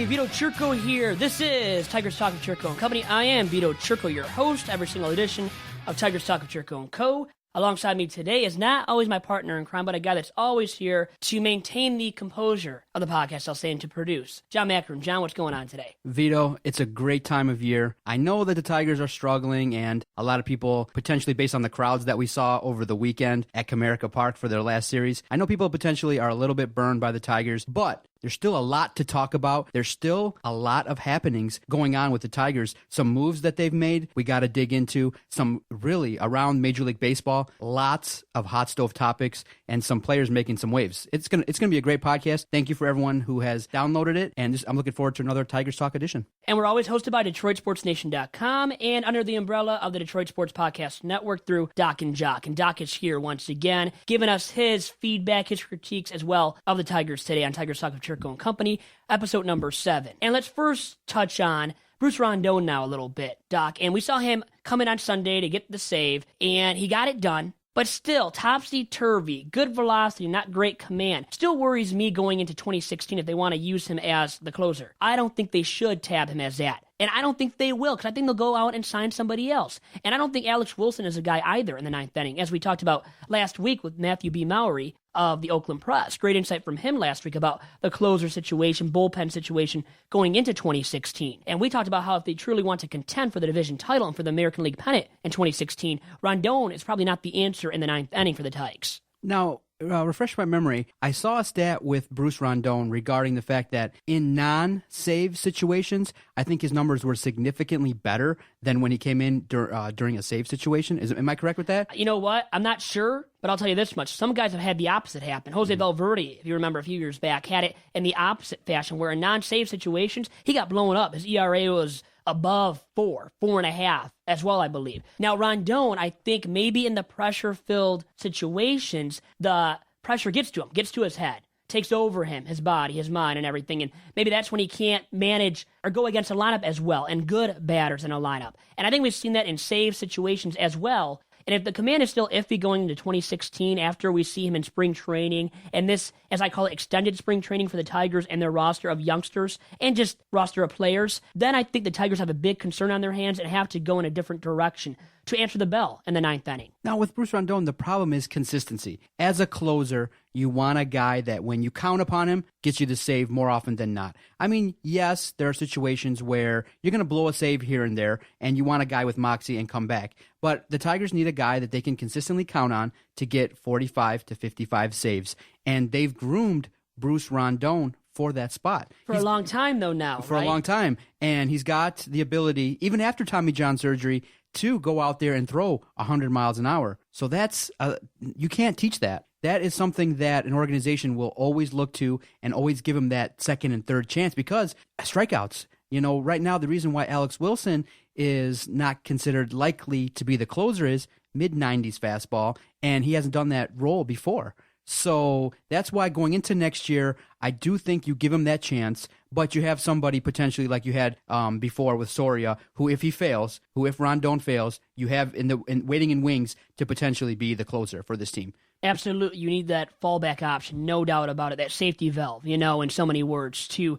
Hey, Vito Chirco here. This is Tigers Talk with Chirco & Company. I am Vito Chirco, your host, every single edition of Tigers Talk with Chirco & Co. Alongside me today is not always my partner in crime, but a guy that's always here to maintain the composure of the podcast, I'll say, and to produce. John Macron. John, what's going on today? Vito, it's a great time of year. I know that the Tigers are struggling, and a lot of people, potentially based on the crowds that we saw over the weekend at Comerica Park for their last series, I know people potentially are a little bit burned by the Tigers, but there's still a lot to talk about. There's still a lot of happenings going on with the Tigers. Some moves that they've made we got to dig into. Some really around Major League Baseball. Lots of hot stove topics and some players making some waves. It's gonna be a great podcast. Thank you for everyone who has downloaded it, and I'm looking forward to another Tigers Talk edition. And we're always hosted by DetroitSportsNation.com and under the umbrella of the Detroit Sports Podcast Network through Doc and Jock. And Doc is here once again, giving us his feedback, his critiques as well of the Tigers today on Tigers Talk with Chirco & Company, episode number 7. And let's first touch on Bruce Rondon now a little bit, Doc. And we saw him come in on Sunday to get the save, and he got it done. But still, topsy-turvy, good velocity, not great command. Still worries me going into 2016 if they want to use him as the closer. I don't think they should tab him as that. And I don't think they will, because I think they'll go out and sign somebody else. And I don't think Alex Wilson is a guy either in the 9th inning, as we talked about last week with Matthew B. Mowry of the Oakland Press. Great insight from him last week about the closer situation, bullpen situation going into 2016. And we talked about how if they truly want to contend for the division title and for the American League pennant in 2016, Rondon is probably not the answer in the 9th inning for the Tigers. Now, refresh my memory, I saw a stat with Bruce Rondon regarding the fact that in non-save situations, I think his numbers were significantly better than when he came in during a save situation. Am I correct with that? You know what? I'm not sure, but I'll tell you this much. Some guys have had the opposite happen. Jose Valverde, if you remember a few years back, had it in the opposite fashion, where in non-save situations, he got blown up. His ERA was above 4.5 as well, I believe. Now, Rondon, I think maybe in the pressure-filled situations, the pressure gets to him, gets to his head, takes over him, his body, his mind, and everything. And maybe that's when he can't manage or go against a lineup as well, and good batters in a lineup. And I think we've seen that in save situations as well. And if the command is still iffy going into 2016 after we see him in spring training, and this, as I call it, extended spring training for the Tigers and their roster of youngsters and just roster of players, then I think the Tigers have a big concern on their hands and have to go in a different direction to answer the bell in the 9th inning. Now, with Bruce Rondon, the problem is consistency. As a closer, you want a guy that when you count upon him, gets you the save more often than not. I mean, yes, there are situations where you're going to blow a save here and there, and you want a guy with moxie and come back. But the Tigers need a guy that they can consistently count on to get 45 to 55 saves. And they've groomed Bruce Rondon for that spot. For a long time, though, now. For a long time. And he's got the ability, even after Tommy John surgery, to go out there and throw 100 miles an hour. So that's, you can't teach that. That is something that an organization will always look to and always give him that second and third chance because strikeouts. You know, right now, the reason why Alex Wilson is not considered likely to be the closer is mid-90s fastball, and he hasn't done that role before. So that's why going into next year, I do think you give him that chance, but you have somebody potentially like you had before with Soria, who if Rondon fails, you have waiting in wings to potentially be the closer for this team. Absolutely. You need that fallback option, no doubt about it, that safety valve, in so many words, to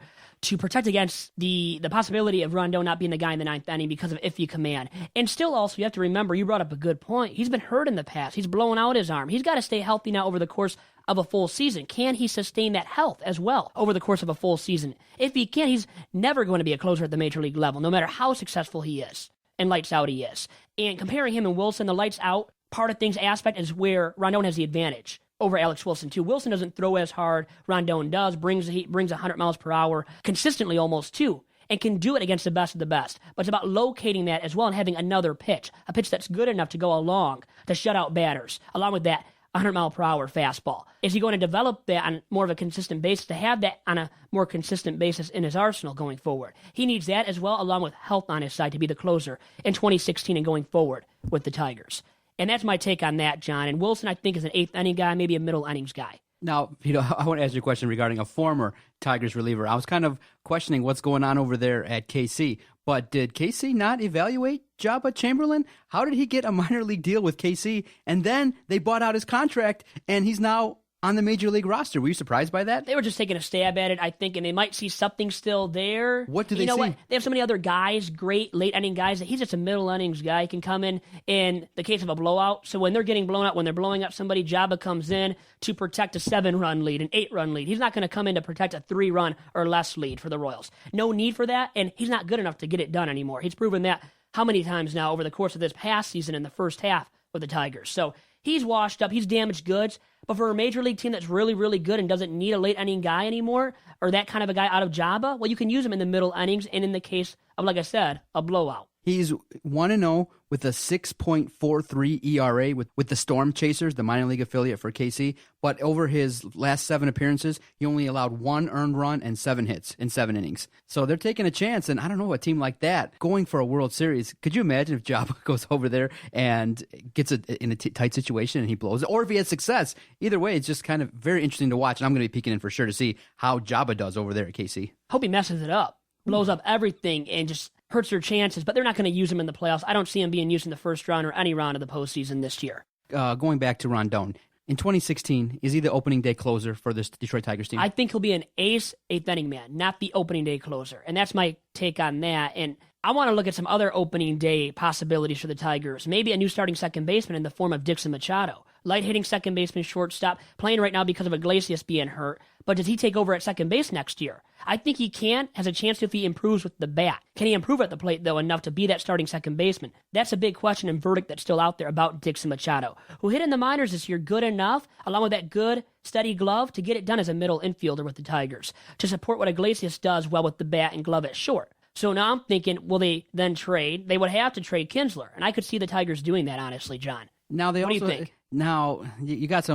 protect against the possibility of Rondon not being the guy in the 9th inning because of iffy command. And still also, you have to remember, you brought up a good point. He's been hurt in the past. He's blown out his arm. He's got to stay healthy now over the course of a full season. Can he sustain that health as well over the course of a full season? If he can, he's never going to be a closer at the major league level, no matter how successful he is and lights out he is. And comparing him and Wilson, the lights out part of things aspect is where Rondon has the advantage over Alex Wilson, too. Wilson doesn't throw as hard. Rondon does, brings 100 miles per hour consistently almost, too, and can do it against the best of the best. But it's about locating that as well and having another pitch, a pitch that's good enough to go along to shut out batters, along with that 100-mile-per-hour fastball. Is he going to develop that on more of a consistent basis, to have that on a more consistent basis in his arsenal going forward? He needs that as well, along with health on his side, to be the closer in 2016 and going forward with the Tigers. And that's my take on that, John. And Wilson, I think, is an 8th inning guy, maybe a middle innings guy. Now, I want to ask you a question regarding a former Tigers reliever. I was kind of questioning what's going on over there at KC, but did KC not evaluate Jabba Chamberlain? How did he get a minor league deal with KC? And then they bought out his contract, and he's now on the Major League roster. Were you surprised by that? They were just taking a stab at it, I think, and they might see something still there. What do they see? You know what? They have so many other guys, great late inning guys, that he's just a middle innings guy. He can come in the case of a blowout. So when they're getting blown out, when they're blowing up somebody, Jabba comes in to protect a 7-run lead, an 8-run lead. He's not going to come in to protect a 3-run or less lead for the Royals. No need for that, and he's not good enough to get it done anymore. He's proven that how many times now over the course of this past season in the first half with the Tigers. So he's washed up. He's damaged goods. But for a major league team that's really, really good and doesn't need a late inning guy anymore, or that kind of a guy out of Jabba, well, you can use him in the middle innings and in the case of, like I said, a blowout. He's 1-0 with a 6.43 ERA with the Storm Chasers, the minor league affiliate for KC. But over his last 7 appearances, he only allowed 1 earned run and 7 hits in 7 innings. So they're taking a chance, and I don't know, a team like that going for a World Series. Could you imagine if Jabba goes over there and gets in a tight situation and he blows it? Or if he has success? Either way, it's just kind of very interesting to watch, and I'm going to be peeking in for sure to see how Jabba does over there at KC. Hope he messes it up, blows up everything, and just hurts their chances, but they're not going to use him in the playoffs. I don't see him being used in the first round or any round of the postseason this year. Going back to Rondon, in 2016, is he the opening day closer for this Detroit Tigers team? I think he'll be an ace 8th inning man, not the opening day closer. And that's my take on that. And I want to look at some other opening day possibilities for the Tigers. Maybe a new starting second baseman in the form of Dixon Machado. Light hitting second baseman, shortstop, playing right now because of Iglesias being hurt. But does he take over at second base next year? I think he has a chance if he improves with the bat. Can he improve at the plate, though, enough to be that starting second baseman? That's a big question and verdict that's still out there about Dixon Machado, who hit in the minors this year good enough, along with that good, steady glove, to get it done as a middle infielder with the Tigers, to support what Iglesias does well with the bat and glove at short. So now I'm thinking, will they then trade? They would have to trade Kinsler, and I could see the Tigers doing that, honestly, John. Now what do you think? Now, you got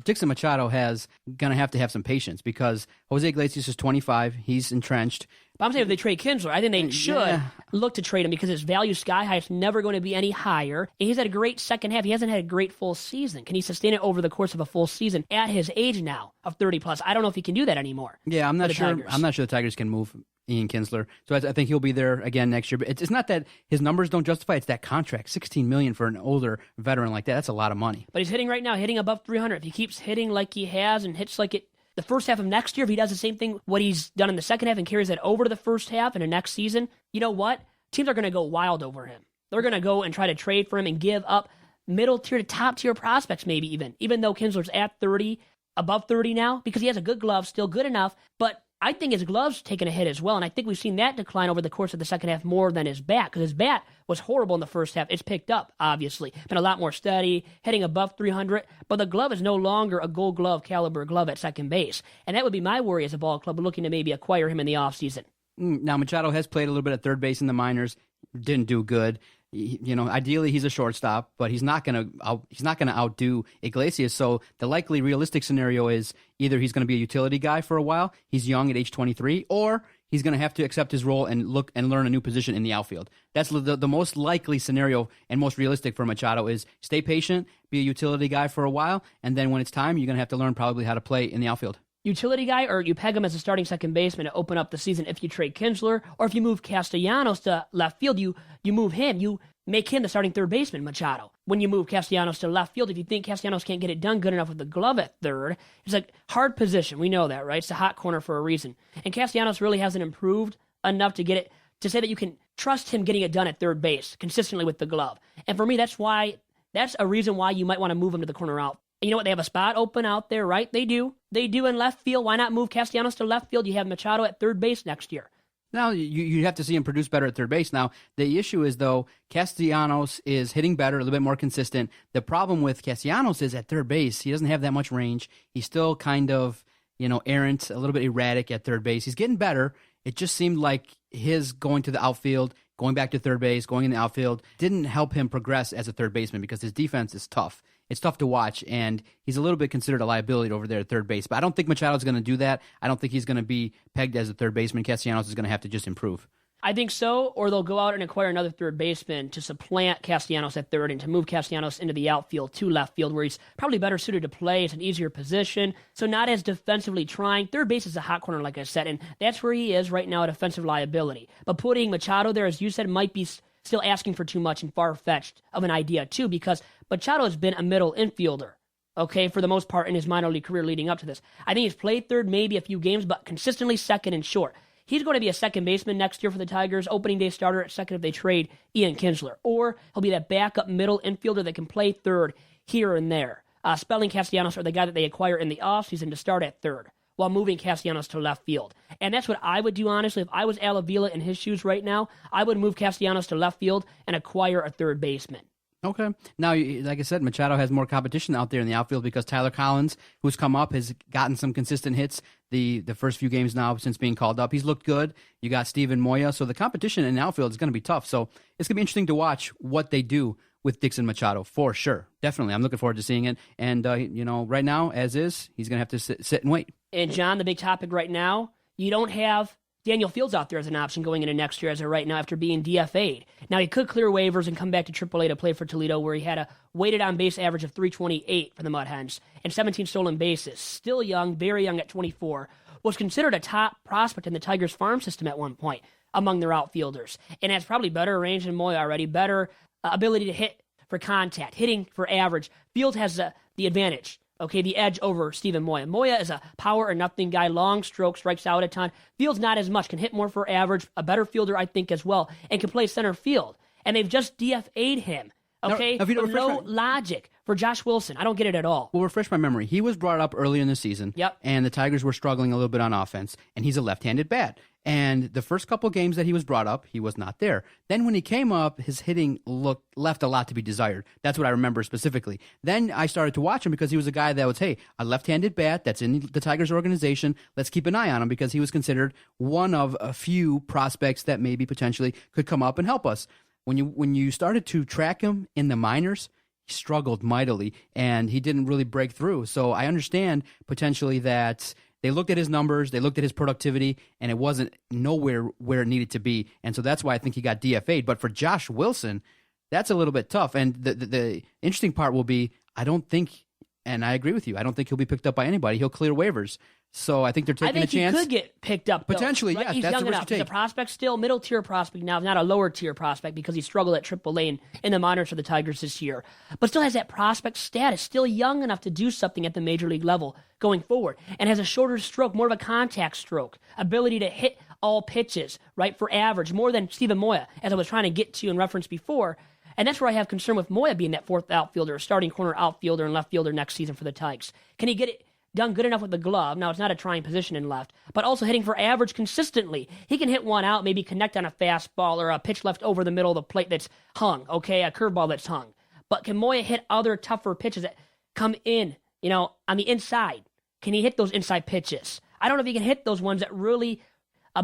Dixon Machado going to have some patience because Jose Iglesias is 25. He's entrenched. But I'm saying if they trade Kinsler, I think they should look to trade him because his value sky high. It's never going to be any higher. And he's had a great second half. He hasn't had a great full season. Can he sustain it over the course of a full season at his age now of 30 plus? I don't know if he can do that anymore. Yeah, I'm not sure. Tigers. I'm not sure the Tigers can move Ian Kinsler. So I think he'll be there again next year. But it's not that his numbers don't justify. It's that contract, $16 million for an older veteran like that. That's a lot of money. But he's hitting right now, hitting above 300. If he keeps hitting like he has and hits like it the first half of next year, if he does the same thing, what he's done in the second half and carries that over to the first half in the next season, you know what? Teams are going to go wild over him. They're going to go and try to trade for him and give up middle tier to top tier prospects maybe even though Kinsler's at 30, above 30 now, because he has a good glove, still good enough, but I think his glove's taken a hit as well, and I think we've seen that decline over the course of the second half more than his bat, because his bat was horrible in the first half. It's picked up, obviously. Been a lot more steady, hitting above 300, but the glove is no longer a gold glove caliber glove at second base, and that would be my worry as a ball club looking to maybe acquire him in the offseason. Now, Machado has played a little bit at third base in the minors, didn't do good. Ideally he's a shortstop, but he's not going to outdo Iglesias. So the likely realistic scenario is either he's going to be a utility guy for a while, he's young at age 23, or he's going to have to accept his role and look and learn a new position in the outfield. That's the most likely scenario and most realistic for Machado is stay patient, be a utility guy for a while, and then when it's time, you're going to have to learn probably how to play in the outfield. Utility guy, or you peg him as a starting second baseman to open up the season if you trade Kinsler, or if you move Castellanos to left field, you move him, you make him the starting third baseman, Machado. When you move Castellanos to left field, if you think Castellanos can't get it done good enough with the glove at third, it's a hard position. We know that, right? It's a hot corner for a reason. And Castellanos really hasn't improved enough to get it, to say that you can trust him getting it done at third base consistently with the glove. And for me, that's a reason why you might want to move him to the corner out. You know what? They have a spot open out there, right? They do in left field. Why not move Castellanos to left field? You have Machado at third base next year. Now, you have to see him produce better at third base. Now, the issue is, though, Castellanos is hitting better, a little bit more consistent. The problem with Castellanos is at third base, he doesn't have that much range. He's still kind of, errant, a little bit erratic at third base. He's getting better. It just seemed like his going to the outfield, going back to third base, going in the outfield, didn't help him progress as a third baseman because his defense is tough. It's tough to watch, and he's a little bit considered a liability over there at third base. But I don't think Machado's going to do that. I don't think he's going to be pegged as a third baseman. Castellanos is going to have to just improve. I think so, or they'll go out and acquire another third baseman to supplant Castellanos at third and to move Castellanos into the outfield to left field where he's probably better suited to play. It's an easier position, so not as defensively trying. Third base is a hot corner, like I said, and that's where he is right now at offensive liability. But putting Machado there, as you said, might be still asking for too much and far-fetched of an idea, too, because Machado has been a middle infielder okay, for the most part in his minor league career leading up to this. I think he's played third maybe a few games, but consistently second and short. He's going to be a second baseman next year for the Tigers, opening day starter at second if they trade Ian Kinsler. Or he'll be that backup middle infielder that can play third here and there. Spelling Castellanos or the guy that they acquire in the offseason to start at third while moving Castellanos to left field. And that's what I would do, honestly. If I was Al Avila in his shoes right now, I would move Castellanos to left field and acquire a third baseman. Okay. Now, like I said, Machado has more competition out there in the outfield because Tyler Collins, who's come up, has gotten some consistent hits the first few games now since being called up. He's looked good. You got Steven Moya. So the competition in the outfield is going to be tough. So it's going to be interesting to watch what they do with Dixon Machado, for sure. Definitely. I'm looking forward to seeing it. And, right now, as is, he's going to have to sit and wait. And, John, the big topic right now, you don't have Daniel Fields out there as an option going into next year as of right now after being DFA'd. Now, he could clear waivers and come back to AAA to play for Toledo, where he had a weighted on-base average of 328 for the Mud Hens and 17 stolen bases. Still young, very young at 24. Was considered a top prospect in the Tigers farm system at one point among their outfielders. And has probably better range than Moya already, better ability to hit for contact, hitting for average. Fields has the advantage. Okay, the edge over Steven Moya. Moya is a power or nothing guy, long stroke, strikes out a ton. Fields not as much, can hit more for average, a better fielder, I think, as well, and can play center field. And they've just DFA'd him, okay, for no logic for Josh Wilson. I don't get it at all. Well, refresh my memory. He was brought up early in the season, and the Tigers were struggling a little bit on offense, and he's a left-handed bat. And the first couple games that he was brought up, he was not there. Then when he came up, his hitting left a lot to be desired. That's what I remember specifically. Then I started to watch him because he was a guy that was, hey, a left-handed bat that's in the Tigers organization. Let's keep an eye on him because he was considered one of a few prospects that maybe potentially could come up and help us. When you started to track him in the minors, he struggled mightily, and he didn't really break through. So I understand potentially that they looked at his numbers, they looked at his productivity, and it wasn't nowhere where it needed to be. And so that's why I think he got DFA'd. But for Josh Wilson, that's a little bit tough. And the interesting part will be, I don't think, and I agree with you, I don't think he'll be picked up by anybody. He'll clear waivers. So I think they're taking a chance. He could get picked up, though, potentially, right? Yeah. He's that's young the risk enough. to take. He's a prospect still, middle-tier prospect now, not a lower-tier prospect because he struggled at AAA in the minors for the Tigers this year. But still has that prospect status, still young enough to do something at the major league level going forward, and has a shorter stroke, more of a contact stroke, ability to hit all pitches, right, for average, more than Steven Moya, as I was trying to get to in reference before. And that's where I have concern with Moya being that fourth outfielder, starting corner outfielder and left fielder next season for the Tigers. Can he get it done good enough with the glove? Now, it's not a trying position in left, but also hitting for average consistently. He can hit one out, maybe connect on a fastball or a pitch left over the middle of the plate that's hung, okay, a curveball that's hung. But can Moya hit other tougher pitches that come in, on the inside? Can he hit those inside pitches? I don't know if he can hit those ones that really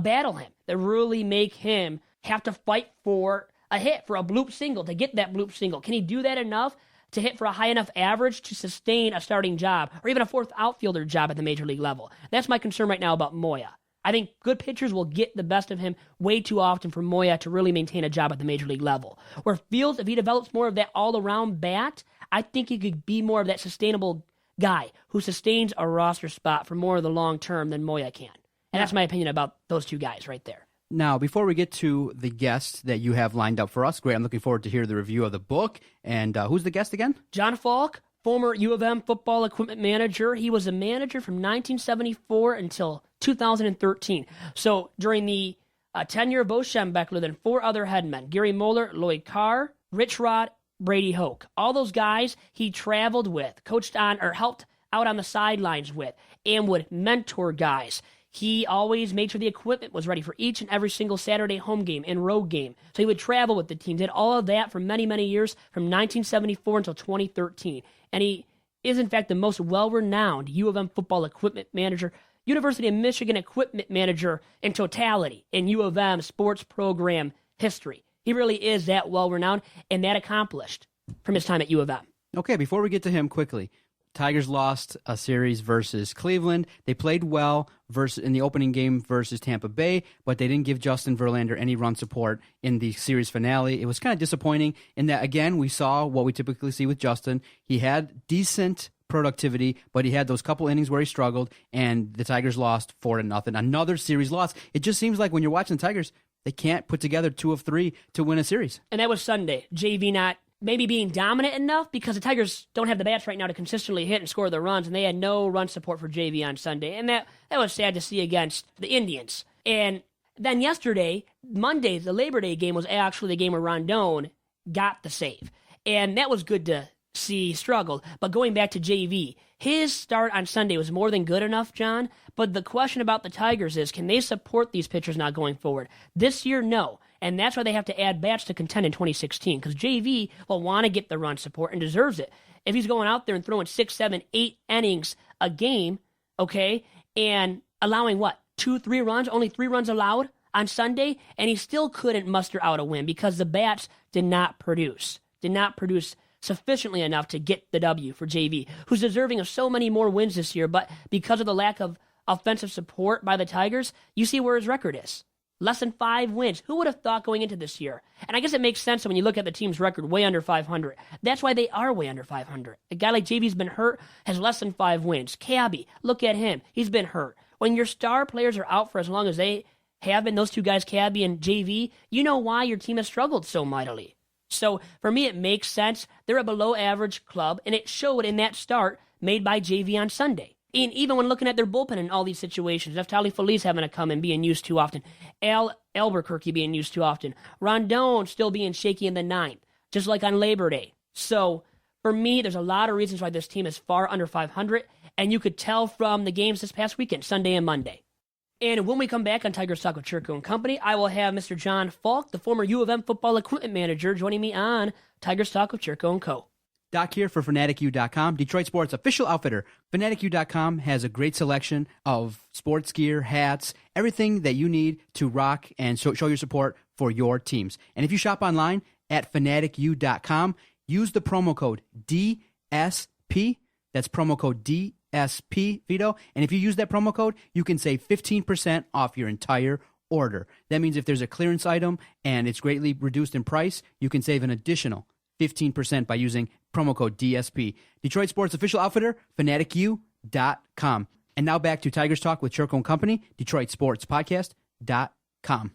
battle him, that really make him have to fight for a hit, for a bloop single, to get that bloop single. Can he do that enough to hit for a high enough average to sustain a starting job or even a fourth outfielder job at the major league level? That's my concern right now about Moya. I think good pitchers will get the best of him way too often for Moya to really maintain a job at the major league level. Where Fields, if he develops more of that all-around bat, I think he could be more of that sustainable guy who sustains a roster spot for more of the long term than Moya can. And that's my opinion about those two guys right there. Now, before we get to the guest that you have lined up for us, great, I'm looking forward to hear the review of the book. And who's the guest again? John Falk, former U of M football equipment manager. He was a manager from 1974 until 2013. So during the tenure of Bo Schembechler, then four other headmen, Gary Moeller, Lloyd Carr, Rich Rod, Brady Hoke. All those guys he traveled with, coached on, or helped out on the sidelines with, and would mentor guys. He always made sure the equipment was ready for each and every single Saturday home game and road game. So he would travel with the team, did all of that for many, many years, from 1974 until 2013. And he is, in fact, the most well-renowned U of M football equipment manager, University of Michigan equipment manager in totality in U of M sports program history. He really is that well-renowned and that accomplished from his time at U of M. Okay, before we get to him quickly, Tigers lost a series versus Cleveland. They played well in the opening game versus Tampa Bay, but they didn't give Justin Verlander any run support in the series finale. It was kind of disappointing in that, again, we saw what we typically see with Justin. He had decent productivity, but he had those couple innings where he struggled, and the Tigers lost 4-0. Another series loss. It just seems like when you're watching the Tigers, they can't put together 2 of 3 to win a series. And that was Sunday. JV not maybe being dominant enough, because the Tigers don't have the bats right now to consistently hit and score the runs, and they had no run support for JV on Sunday, and that was sad to see against the Indians. And then yesterday, Monday, the Labor Day game was actually the game where Rondon got the save, and that was good to see struggled. But going back to JV, his start on Sunday was more than good enough, John, but the question about the Tigers is, can they support these pitchers not going forward? This year, no. And that's why they have to add bats to contend in 2016, because JV will want to get the run support and deserves it. If he's going out there and throwing 6, 7, 8 innings a game, okay, and allowing what, 2, 3 runs, only 3 runs allowed on Sunday, and he still couldn't muster out a win because the bats did not produce sufficiently enough to get the W for JV, who's deserving of so many more wins this year, but because of the lack of offensive support by the Tigers, you see where his record is. Less than 5 wins. Who would have thought going into this year? And I guess it makes sense when you look at the team's record, way under 500. That's why they are way under 500. A guy like JV's been hurt, has less than 5 wins. Cabby, look at him. He's been hurt. When your star players are out for as long as they have been, those two guys, Cabby and JV, you know why your team has struggled so mightily. So for me, it makes sense. They're a below average club, and it showed in that start made by JV on Sunday. And even when looking at their bullpen in all these situations, Neftali Feliz having to come and being used too often, Albuquerque being used too often, Rondon still being shaky in the 9th, just like on Labor Day. So for me, there's a lot of reasons why this team is far under 500, and you could tell from the games this past weekend, Sunday and Monday. And when we come back on Tigers Talk with Chirco and Company, I will have Mr. John Falk, the former U of M football equipment manager, joining me on Tigers Talk with Chirco and Co. Doc here for FanaticU.com, Detroit Sports official outfitter. FanaticU.com has a great selection of sports gear, hats, everything that you need to rock and show your support for your teams. And if you shop online at FanaticU.com, use the promo code DSP. That's promo code DSP, Vito. And if you use that promo code, you can save 15% off your entire order. That means if there's a clearance item and it's greatly reduced in price, you can save an additional 15% by using promo code DSP. Detroit Sports official outfitter, FanaticU.com. And now back to Tigers Talk with Chirco and Company, Detroit Sports Podcast.com.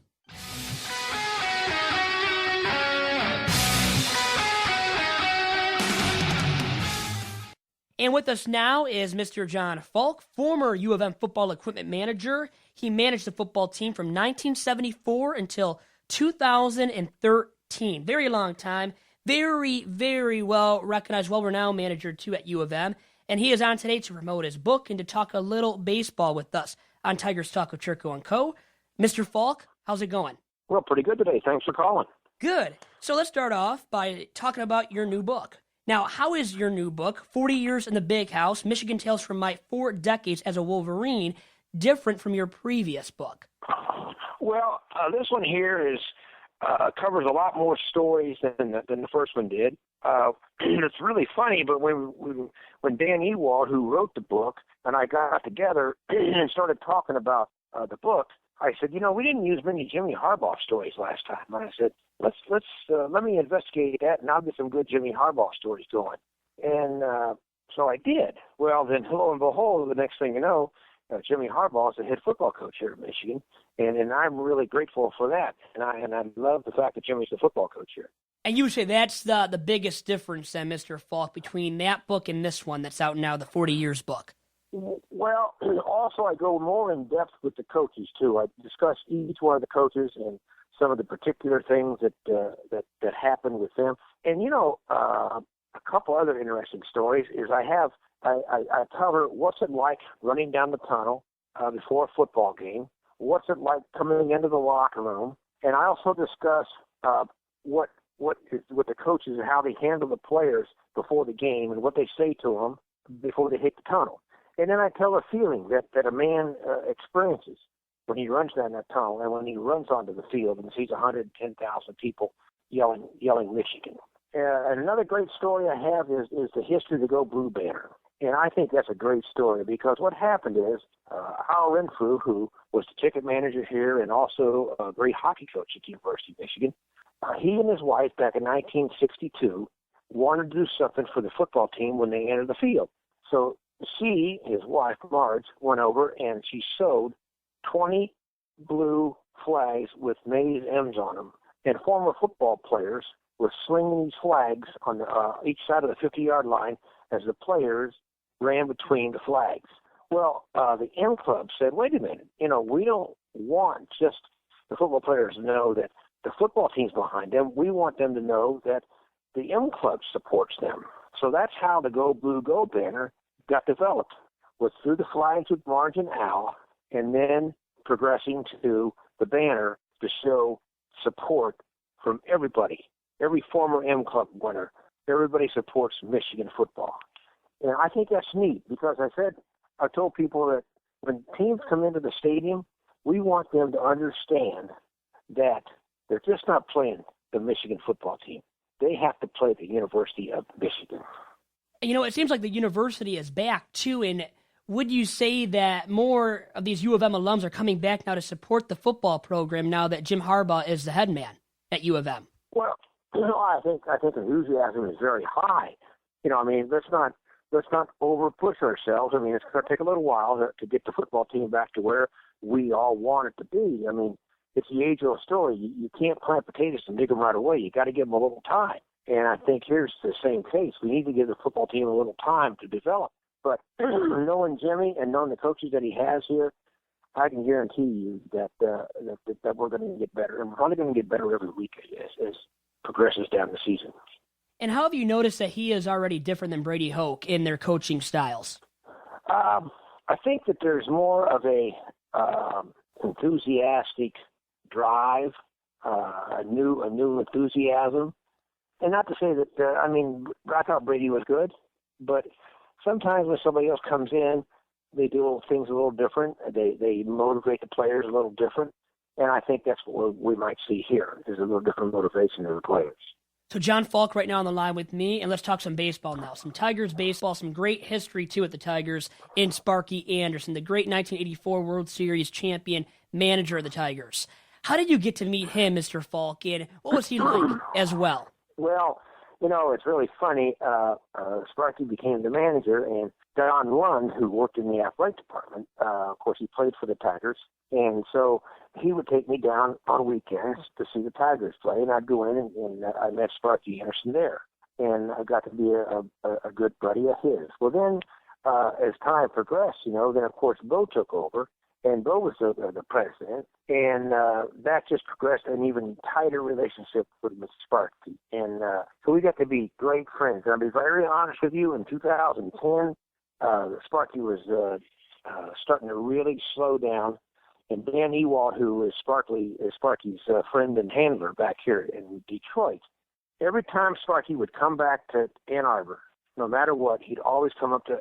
And with us now is Mr. John Falk, former U of M football equipment manager. He managed the football team from 1974 until 2013. Very long time. Very, very well recognized, well-renowned manager, too, at U of M. And he is on today to promote his book and to talk a little baseball with us on Tigers Talk with Chirco and Co. Mr. Falk, how's it going? Well, pretty good today. Thanks for calling. Good. So let's start off by talking about your new book. Now, how is your new book, 40 Years in the Big House, Michigan Tales from My 4 Decades as a Wolverine, different from your previous book? Well, this one here is covers a lot more stories than the first one did. It's really funny, but when Dan Ewald, who wrote the book, and I got together and started talking about the book, I said, we didn't use many Jimmy Harbaugh stories last time. And I said, let me investigate that, and I'll get some good Jimmy Harbaugh stories going. And so I did. Well, then lo and behold, the next thing you know, Jimmy Harbaugh is the head football coach here at Michigan, and I'm really grateful for that. And I love the fact that Jimmy's the football coach here. And you would say that's the biggest difference, then, Mr. Falk, between that book and this one that's out now, the 40 Years book? Well, also I go more in depth with the coaches too. I discuss each one of the coaches and some of the particular things that happened with them. And a couple other interesting stories is I cover what's it like running down the tunnel before a football game. What's it like coming into the locker room, and I also discuss what the coaches and how they handle the players before the game and what they say to them before they hit the tunnel. And then I tell a feeling that a man experiences when he runs down that tunnel and when he runs onto the field and sees 110,000 people yelling Michigan. And another great story I have is the history of the Go Blue banner. And I think that's a great story because what happened is Al Renfrew, who was the ticket manager here and also a great hockey coach at the University of Michigan, he and his wife back in 1962 wanted to do something for the football team when they entered the field. So she, his wife, Marge, went over and she sewed 20 blue flags with Mays M's on them. And former football players was slinging these flags on each side of the 50-yard line as the players ran between the flags. Well, the M Club said, wait a minute, we don't want just the football players to know that the football team's behind them. We want them to know that the M Club supports them. So that's how the Go Blue Go banner got developed, was through the flags with Marge and Al, and then progressing to the banner to show support from everybody, every former M Club winner. Everybody supports Michigan football. And I think that's neat because I told people that when teams come into the stadium, we want them to understand that they're just not playing the Michigan football team. They have to play the University of Michigan. It seems like the university is back, too, and would you say that more of these U of M alums are coming back now to support the football program now that Jim Harbaugh is the head man at U of M? Well, I think enthusiasm is very high. Let's not over-push ourselves. It's going to take a little while to get the football team back to where we all want it to be. It's the age-old story. You can't plant potatoes and dig them right away. You got to give them a little time. And I think here's the same case. We need to give the football team a little time to develop. But knowing Jimmy and knowing the coaches that he has here, I can guarantee you that we're going to get better. And we're only going to get better every week as progresses down the season. And how have you noticed that he is already different than Brady Hoke in their coaching styles? I think that there's more of a enthusiastic drive, a new enthusiasm. And not to say that, I thought Brady was good, but sometimes when somebody else comes in, they do things a little different. They motivate the players a little different. And I think that's what we might see here. There's a little different motivation of the players. So John Falk right now on the line with me, and let's talk some baseball now. Some Tigers baseball, some great history, too, at the Tigers in Sparky Anderson, the great 1984 World Series champion manager of the Tigers. How did you get to meet him, Mr. Falk, and what was he like as well? Well, it's really funny. Sparky became the manager, and Don Lund, who worked in the athletic department, of course, he played for the Tigers, and so he would take me down on weekends to see the Tigers play, and I'd go in and I met Sparky Anderson there, and I got to be a good buddy of his. Well, then, as time progressed, then of course Bo took over, and Bo was the president, and that just progressed an even tighter relationship with Sparky, and so we got to be great friends. And I'll be very honest with you, in 2010, Sparky was starting to really slow down. And Dan Ewald, who is Sparky's friend and handler back here in Detroit, every time Sparky would come back to Ann Arbor, no matter what, he'd always come up come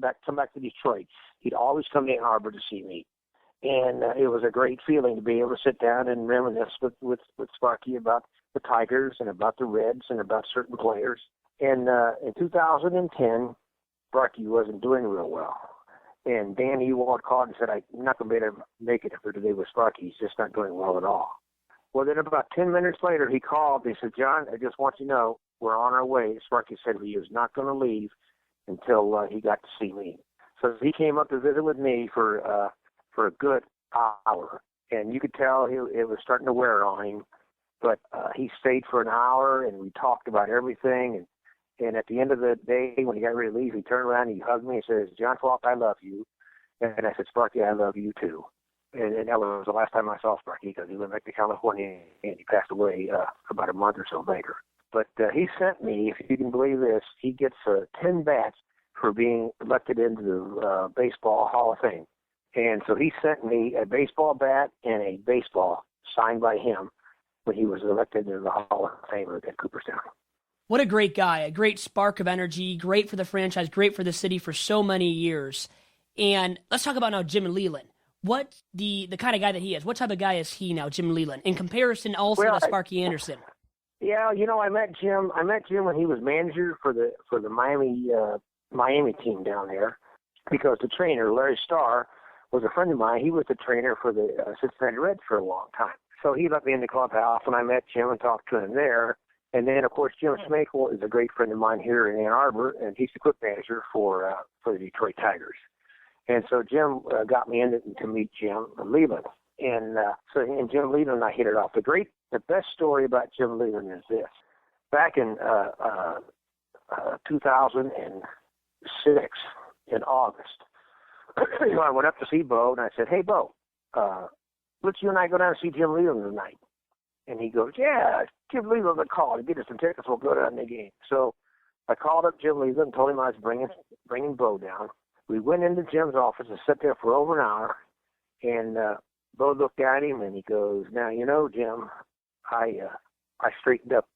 back to Detroit. He'd always come to Ann Arbor to see me, and it was a great feeling to be able to sit down and reminisce with Sparky about the Tigers and about the Reds and about certain players. And in 2010, Sparky wasn't doing real well. And Dan Ewald called and said, I'm not going to be able to make it for today with Sparky. He's just not doing well at all. Well, then about 10 minutes later, he called. He said, John, I just want you to know we're on our way. Sparky said he was not going to leave until he got to see me. So he came up to visit with me for a good hour. And you could tell it was starting to wear on him. But he stayed for an hour, and we talked about everything. And at the end of the day, when he got ready to leave, he turned around and he hugged me and says, John Falk, I love you. And I said, Sparky, I love you too. And that was the last time I saw Sparky because he went back to California and he passed away about a month or so later. But he sent me, if you can believe this, he gets 10 bats for being elected into the Baseball Hall of Fame. And so he sent me a baseball bat and a baseball signed by him when he was elected into the Hall of Fame at Cooperstown. What a great guy, a great spark of energy, great for the franchise, great for the city for so many years. And let's talk about now Jim Leyland. What the kind of guy that he is? What type of guy is he now, Jim Leyland, in comparison also to Sparky Anderson? Yeah, I met Jim. I met Jim when he was manager for the Miami team down there, because the trainer, Larry Starr, was a friend of mine. He was the trainer for the Cincinnati Reds for a long time. So he let me in the clubhouse, and I met Jim and talked to him there. And then, of course, Jim Smakel is a great friend of mine here in Ann Arbor, and he's the quick manager for the Detroit Tigers. And so Jim got me in to meet Jim Leyland. And and Jim Leland and I hit it off. The best story about Jim Leland is this. Back in 2006, in August, I went up to see Bo, and I said, "Hey, Bo, let's you and I go down and see Jim Leland tonight." And he goes, "Yeah, give Leland a call to get us some tickets. We'll go down to the game." So I called up Jim Leland and told him I was bringing Bo down. We went into Jim's office and sat there for over an hour. And Bo looked at him and he goes, "Now, you know, Jim, I straightened up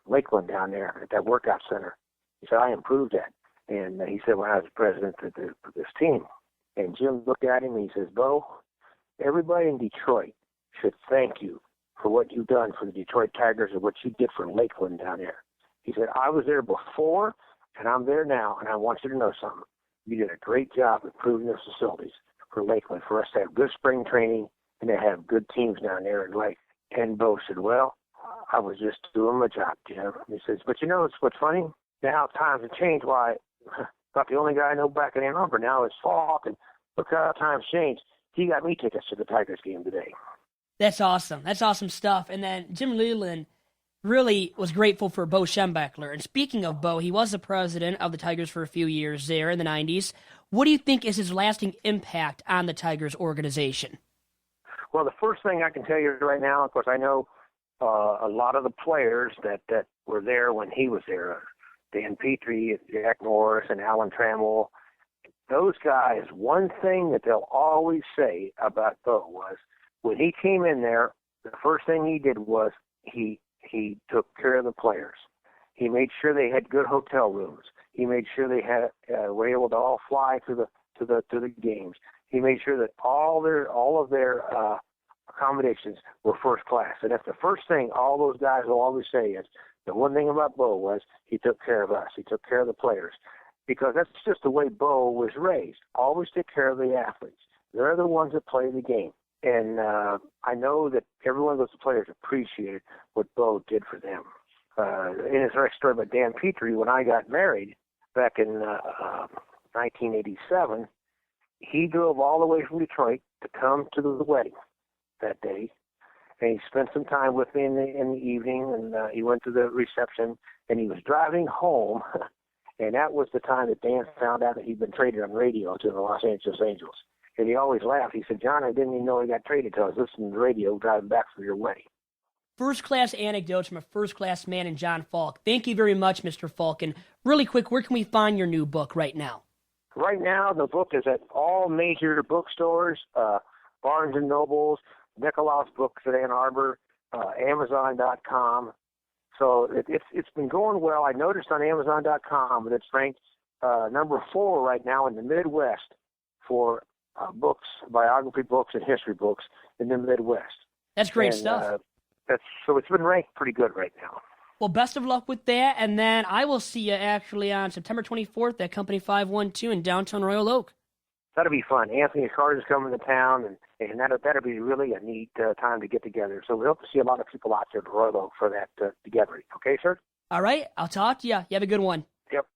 Lakeland down there at that workout center." He said, "I improved that." And he said, "When I was president of this team." And Jim looked at him and he says, "Bo, everybody in Detroit should thank you for what you've done for the Detroit Tigers and what you did for Lakeland down there." He said, "I was there before and I'm there now, and I want you to know something. You did a great job improving those facilities for Lakeland, for us to have good spring training and to have good teams down there in Lake." And Bo said, "Well, I was just doing my job, Jim." He says, "But you know, it's what's funny? Now times have changed. Why, about the only guy I know back in Ann Arbor now is Falk, and look how times changed. He got me tickets to the Tigers game today." That's awesome. That's awesome stuff. And then Jim Leland really was grateful for Bo Schembechler. And speaking of Bo, he was the president of the Tigers for a few years there in the 90s. What do you think is his lasting impact on the Tigers organization? Well, the first thing I can tell you right now, of course, I know a lot of the players that were there when he was there. Dan Petrie, Jack Norris, and Alan Trammell. Those guys, one thing that they'll always say about Bo was when he came in there, the first thing he did was he took care of the players. He made sure they had good hotel rooms. He made sure they were able to all fly to the games. He made sure that all of their accommodations were first class. And that's the first thing all those guys will always say is the one thing about Bo was he took care of us. He took care of the players. Because that's just the way Bo was raised. Always take care of the athletes. They're the ones that play the game. And I know that every one of those players appreciated what Bo did for them. In his next story about Dan Petrie, when I got married back in 1987, he drove all the way from Detroit to come to the wedding that day. And he spent some time with me in the evening, and he went to the reception, and he was driving home. And that was the time that Dan found out that he'd been traded on radio to the Los Angeles Angels. And he always laughed. He said, "John, I didn't even know he got traded until I was listening to the radio driving back from your wedding." First-class anecdotes from a first-class man in John Falk. Thank you very much, Mr. Falk. And really quick, where can we find your new book right now? Right now, the book is at all major bookstores, Barnes & Nobles, Nicolaus Books at Ann Arbor, Amazon.com. So it's been going well. I noticed on Amazon.com that it's ranked number 4 right now in the Midwest for books, biography books, and history books in the Midwest. That's great stuff. So it's been ranked pretty good right now. Well, best of luck with that, and then I will see you actually on September 24th at Company 512 in downtown Royal Oak. That'll be fun. Anthony Carter's coming to town, and that'll be really a neat time to get together. So we hope to see a lot of people out there at Royal Oak for that together. Okay, sir? All right, I'll talk to you. You have a good one. Yep,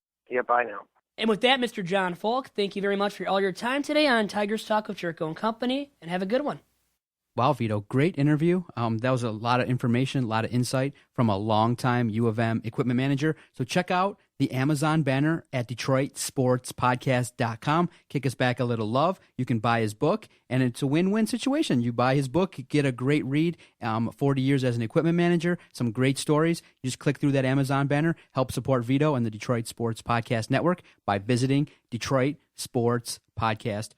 bye now. And with that, Mr. John Falk, thank you very much for all your time today on Tigers Talk with Chirco and Company, and have a good one. Wow, Vito, great interview. That was a lot of information, a lot of insight from a longtime U of M equipment manager. So check out the Amazon banner at DetroitSportsPodcast.com. Kick us back a little love. You can buy his book, and it's a win-win situation. You buy his book, you get a great read, 40 years as an equipment manager, some great stories. You just click through that Amazon banner, help support Vito and the Detroit Sports Podcast Network by visiting DetroitSportsPodcast.com.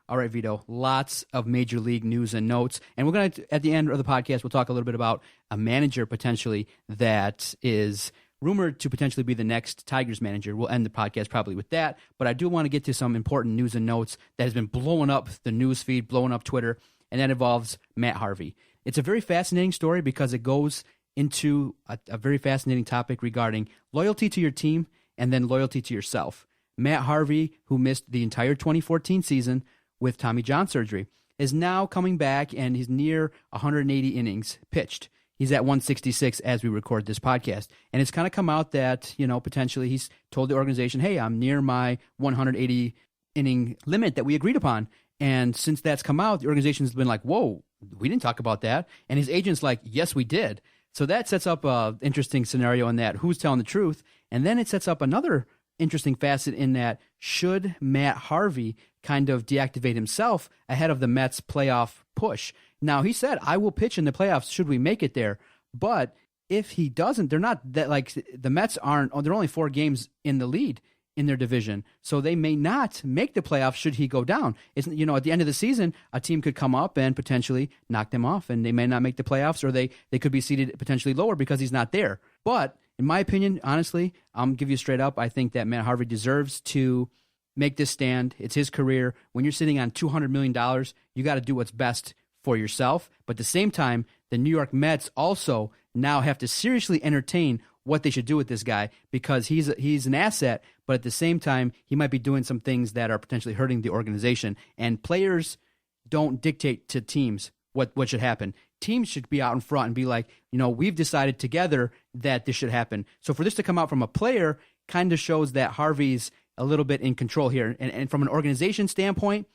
All right, Vito, lots of major league news and notes. And we're going to, at the end of the podcast, we'll talk a little bit about a manager potentially that is rumored to potentially be the next Tigers manager. We'll end the podcast probably with that. But I do want to get to some important news and notes that has been blowing up the news feed, blowing up Twitter, and that involves Matt Harvey. It's a very fascinating story because it goes into a very fascinating topic regarding loyalty to your team and then loyalty to yourself. Matt Harvey, who missed the entire 2014 season with Tommy John surgery, is now coming back, and he's near 180 innings pitched. He's at 166 as we record this podcast. And it's kind of come out that, potentially he's told the organization, hey, I'm near my 180 inning limit that we agreed upon. And since that's come out, the organization's been like, whoa, we didn't talk about that. And his agent's like, yes, we did. So that sets up an interesting scenario in that who's telling the truth. And then it sets up another interesting facet in that should Matt Harvey kind of deactivate himself ahead of the Mets playoff push? Now, he said, I will pitch in the playoffs should we make it there. But if he doesn't, they're not that like the Mets aren't, they're only 4 games in the lead in their division. So they may not make the playoffs should he go down. It's, at the end of the season, a team could come up and potentially knock them off, and they may not make the playoffs, or they could be seated potentially lower because he's not there. But in my opinion, honestly, I'm give you straight up, I think that Matt Harvey deserves to make this stand. It's his career. When you're sitting on $200 million, you got to do what's best for yourself. But at the same time, the New York Mets also now have to seriously entertain what they should do with this guy, because he's an asset, but at the same time, he might be doing some things that are potentially hurting the organization. And players don't dictate to teams what should happen. Teams should be out in front and be like, we've decided together that this should happen. So for this to come out from a player kind of shows that Harvey's a little bit in control here. And from an organization standpoint,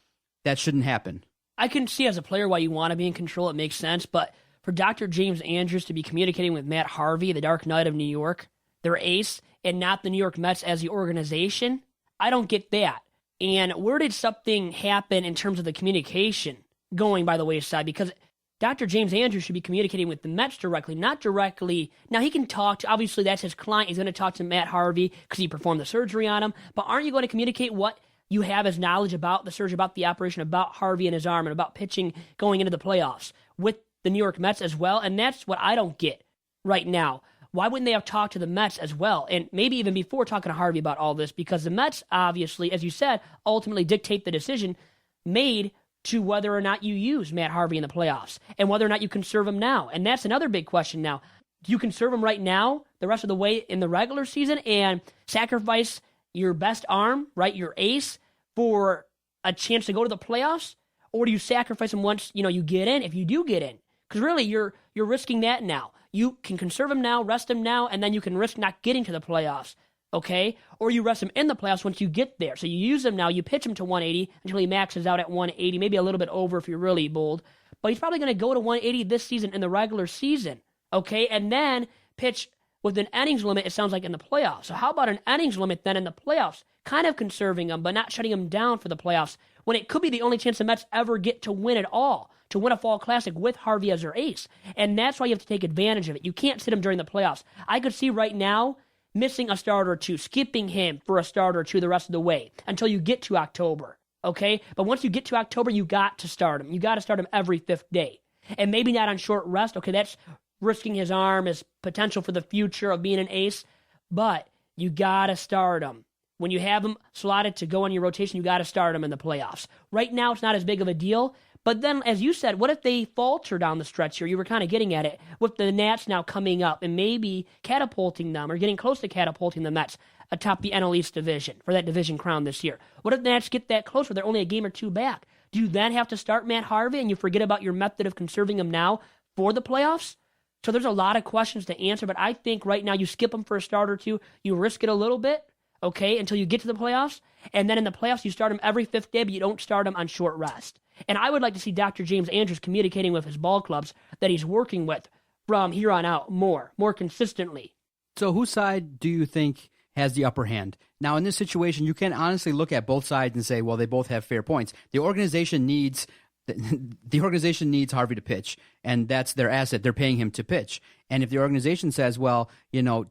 that shouldn't happen. I can see as a player why you want to be in control. It makes sense. But for Dr. James Andrews to be communicating with Matt Harvey, the Dark Knight of New York, their ace, and not the New York Mets as the organization, I don't get that. And where did something happen in terms of the communication going by the wayside? Because Dr. James Andrews should be communicating with the Mets directly, not directly. Now, he can talk to, obviously, that's his client. He's going to talk to Matt Harvey because he performed the surgery on him. But aren't you going to communicate what you have as knowledge about the surgery, about the operation, about Harvey and his arm, and about pitching going into the playoffs with the New York Mets as well? And that's what I don't get right now. Why wouldn't they have talked to the Mets as well? And maybe even before talking to Harvey about all this, because the Mets, obviously, as you said, ultimately dictate the decision made to whether or not you use Matt Harvey in the playoffs and whether or not you conserve him now. And that's another big question now. Do you conserve him right now, the rest of the way in the regular season, and sacrifice your best arm, right, your ace, for a chance to go to the playoffs? Or do you sacrifice him once, you get in, if you do get in? Because really, you're risking that now. You can conserve him now, rest him now, and then you can risk not getting to the playoffs, okay? Or you rest him in the playoffs once you get there. So you use him now, you pitch him to 180 until he maxes out at 180, maybe a little bit over if you're really bold. But he's probably going to go to 180 this season in the regular season, okay? And then pitch with an innings limit, it sounds like, in the playoffs. So how about an innings limit then in the playoffs? Kind of conserving him, but not shutting him down for the playoffs, when it could be the only chance the Mets ever get to win at all, to win a fall classic with Harvey as their ace. And that's why you have to take advantage of it. You can't sit him during the playoffs. I could see right now missing a start or two, skipping him for a start or two the rest of the way until you get to October, okay? But once you get to October, you got to start him. You got to start him every 5th day. And maybe not on short rest. Okay, that's risking his arm, his potential for the future of being an ace. But you got to start him. When you have him slotted to go on your rotation, you got to start him in the playoffs. Right now, it's not as big of a deal. But then, as you said, what if they falter down the stretch here? You were kind of getting at it with the Nats now coming up and maybe catapulting them or getting close to catapulting the Mets atop the NL East division for that division crown this year. What if the Nats get that close where they're only a game or two back? Do you then have to start Matt Harvey and you forget about your method of conserving him now for the playoffs? So there's a lot of questions to answer, but I think right now you skip him for a start or two, you risk it a little bit, okay, until you get to the playoffs, and then in the playoffs you start him every 5th day, but you don't start him on short rest. And I would like to see Dr. James Andrews communicating with his ball clubs that he's working with from here on out more consistently. So whose side do you think has the upper hand? Now, in this situation, you can honestly look at both sides and say, well, they both have fair points. The organization needs Harvey to pitch, and that's their asset. They're paying him to pitch. And if the organization says, well,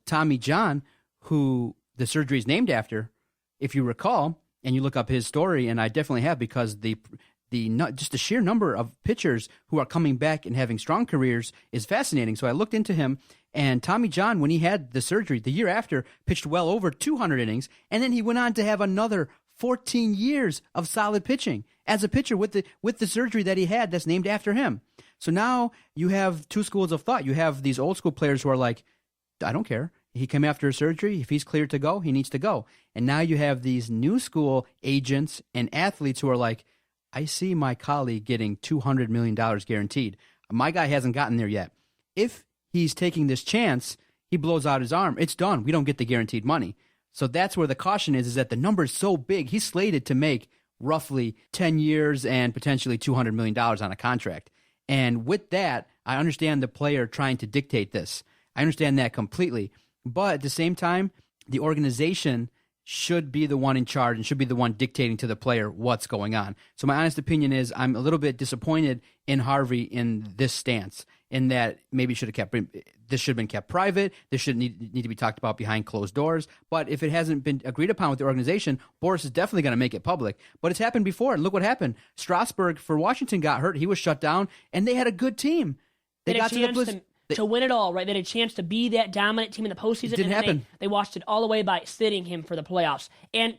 Tommy John, who the surgery is named after, if you recall, and you look up his story, and I definitely have, because just the sheer number of pitchers who are coming back and having strong careers is fascinating. So I looked into him, and Tommy John, when he had the surgery the year after, pitched well over 200 innings, and then he went on to have another 14 years of solid pitching as a pitcher with the surgery that he had that's named after him. So now you have two schools of thought. You have these old school players who are like, I don't care. He came after a surgery. If he's cleared to go, he needs to go. And now you have these new school agents and athletes who are like, I see my colleague getting $200 million guaranteed. My guy hasn't gotten there yet. If he's taking this chance, he blows out his arm. It's done. We don't get the guaranteed money. So that's where the caution is that the number is so big. He's slated to make roughly 10 years and potentially $200 million on a contract. And with that, I understand the player trying to dictate this. I understand that completely. But at the same time, the organization should be the one in charge and should be the one dictating to the player what's going on. So my honest opinion is I'm a little bit disappointed in Harvey in this stance, in that maybe should have been kept private. This should need to be talked about behind closed doors. But if it hasn't been agreed upon with the organization, Boris is definitely going to make it public. But it's happened before. Look what happened. Strasburg for Washington got hurt. He was shut down, and they had a good team. They got to win it all, right? They had a chance to be that dominant team in the postseason. It didn't happen. They watched it all away by sitting him for the playoffs. And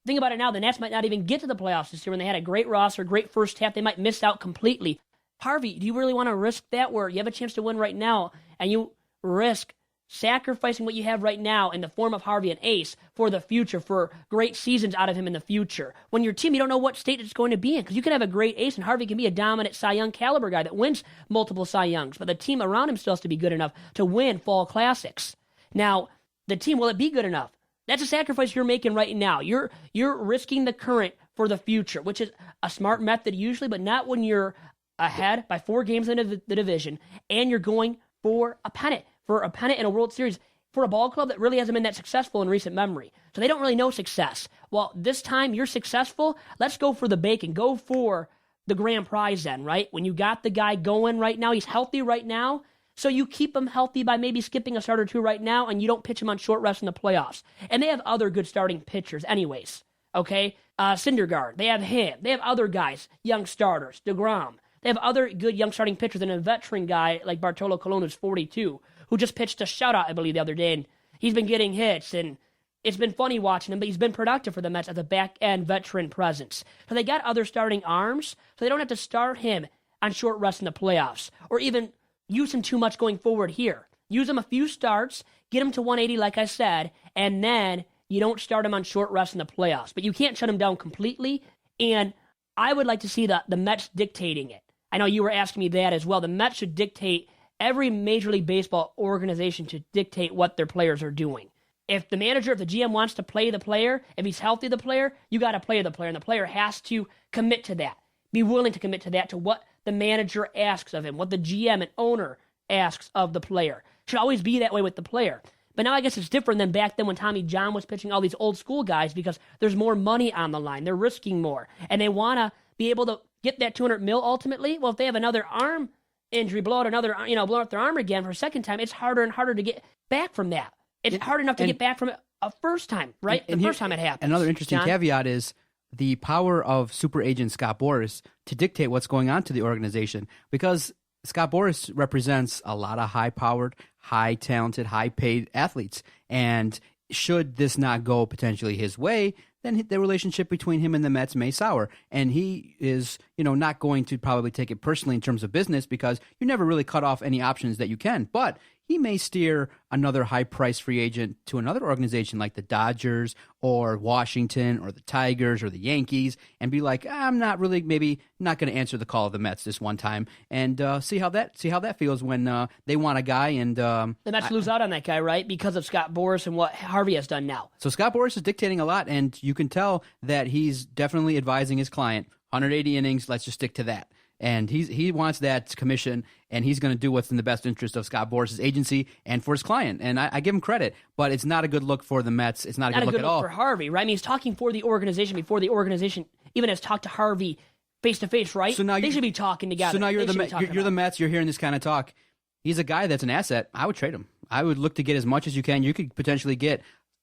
think about it now, the Nets might not even get to the playoffs this year when they had a great roster, great first half. They might miss out completely. Harvey, do you really want to risk that where you have a chance to win right now and you risk sacrificing what you have right now in the form of Harvey and Ace for the future, for great seasons out of him in the future? When your team, you don't know what state it's going to be in, because you can have a great Ace and Harvey can be a dominant Cy Young caliber guy that wins multiple Cy Youngs, but the team around him still has to be good enough to win fall classics. Now, the team, will it be good enough? That's a sacrifice you're making right now. You're risking the current for the future, which is a smart method usually, but not when you're ahead by 4 games in the division and you're going for a pennant in a World Series for a ball club that really hasn't been that successful in recent memory. So they don't really know success. Well, this time you're successful, let's go for the bacon. Go for the grand prize then, right? When you got the guy going right now, he's healthy right now, so you keep him healthy by maybe skipping a start or two right now, and you don't pitch him on short rest in the playoffs. And they have other good starting pitchers anyways, okay? Syndergaard, they have him. They have other guys, young starters, DeGrom. They have other good young starting pitchers and a veteran guy like Bartolo Colon, who's 42, who just pitched a shutout, I believe, the other day, and he's been getting hits, and it's been funny watching him, but he's been productive for the Mets as a back-end veteran presence. So they got other starting arms, so they don't have to start him on short rest in the playoffs, or even use him too much going forward here. Use him a few starts, get him to 180, like I said, and then you don't start him on short rest in the playoffs. But you can't shut him down completely, and I would like to see the Mets dictating it. I know you were asking me that as well. The Mets should dictate, every Major League Baseball organization should dictate what their players are doing. If the manager, if the GM wants to play the player, if he's healthy, the player, you got to play the player, and the player has to commit to that. Be willing to commit to that, to what the manager asks of him, what the GM and owner asks of the player. Should always be that way with the player. But now I guess it's different than back then when Tommy John was pitching all these old school guys, because there's more money on the line. They're risking more, and they want to be able to get that $200 million ultimately. Well, if they have another arm injury, blow out their arm again for a second time, it's harder and harder to get back from that. It's hard enough to get back from it a first time, right? The first time it happens. Another interesting caveat is the power of super agent Scott Boras to dictate what's going on to the organization, because Scott Boras represents a lot of high-powered, high-talented, high-paid athletes, and should this not go potentially his way, then the relationship between him and the Mets may sour. And he is, not going to probably take it personally in terms of business, because you never really cut off any options that you can. But he may steer another high-priced free agent to another organization like the Dodgers or Washington or the Tigers or the Yankees and be like, I'm not really, maybe not going to answer the call of the Mets this one time, and see how that feels when they want a guy and the Mets lose out on that guy, right? Because of Scott Boras and what Harvey has done now. So Scott Boras is dictating a lot, and you can tell that he's definitely advising his client. 180 innings, let's just stick to that. And he wants that commission, and he's going to do what's in the best interest of Scott Boras' agency and for his client. And I give him credit, but it's not a good look for the Mets. It's not a good look at all. For Harvey, right? I mean, he's talking for the organization before the organization even has talked to Harvey face to face, right? So now they should be talking together. So now you're the Mets. You're hearing this kind of talk. He's a guy that's an asset. I would trade him. I would look to get as much as you can. You could potentially get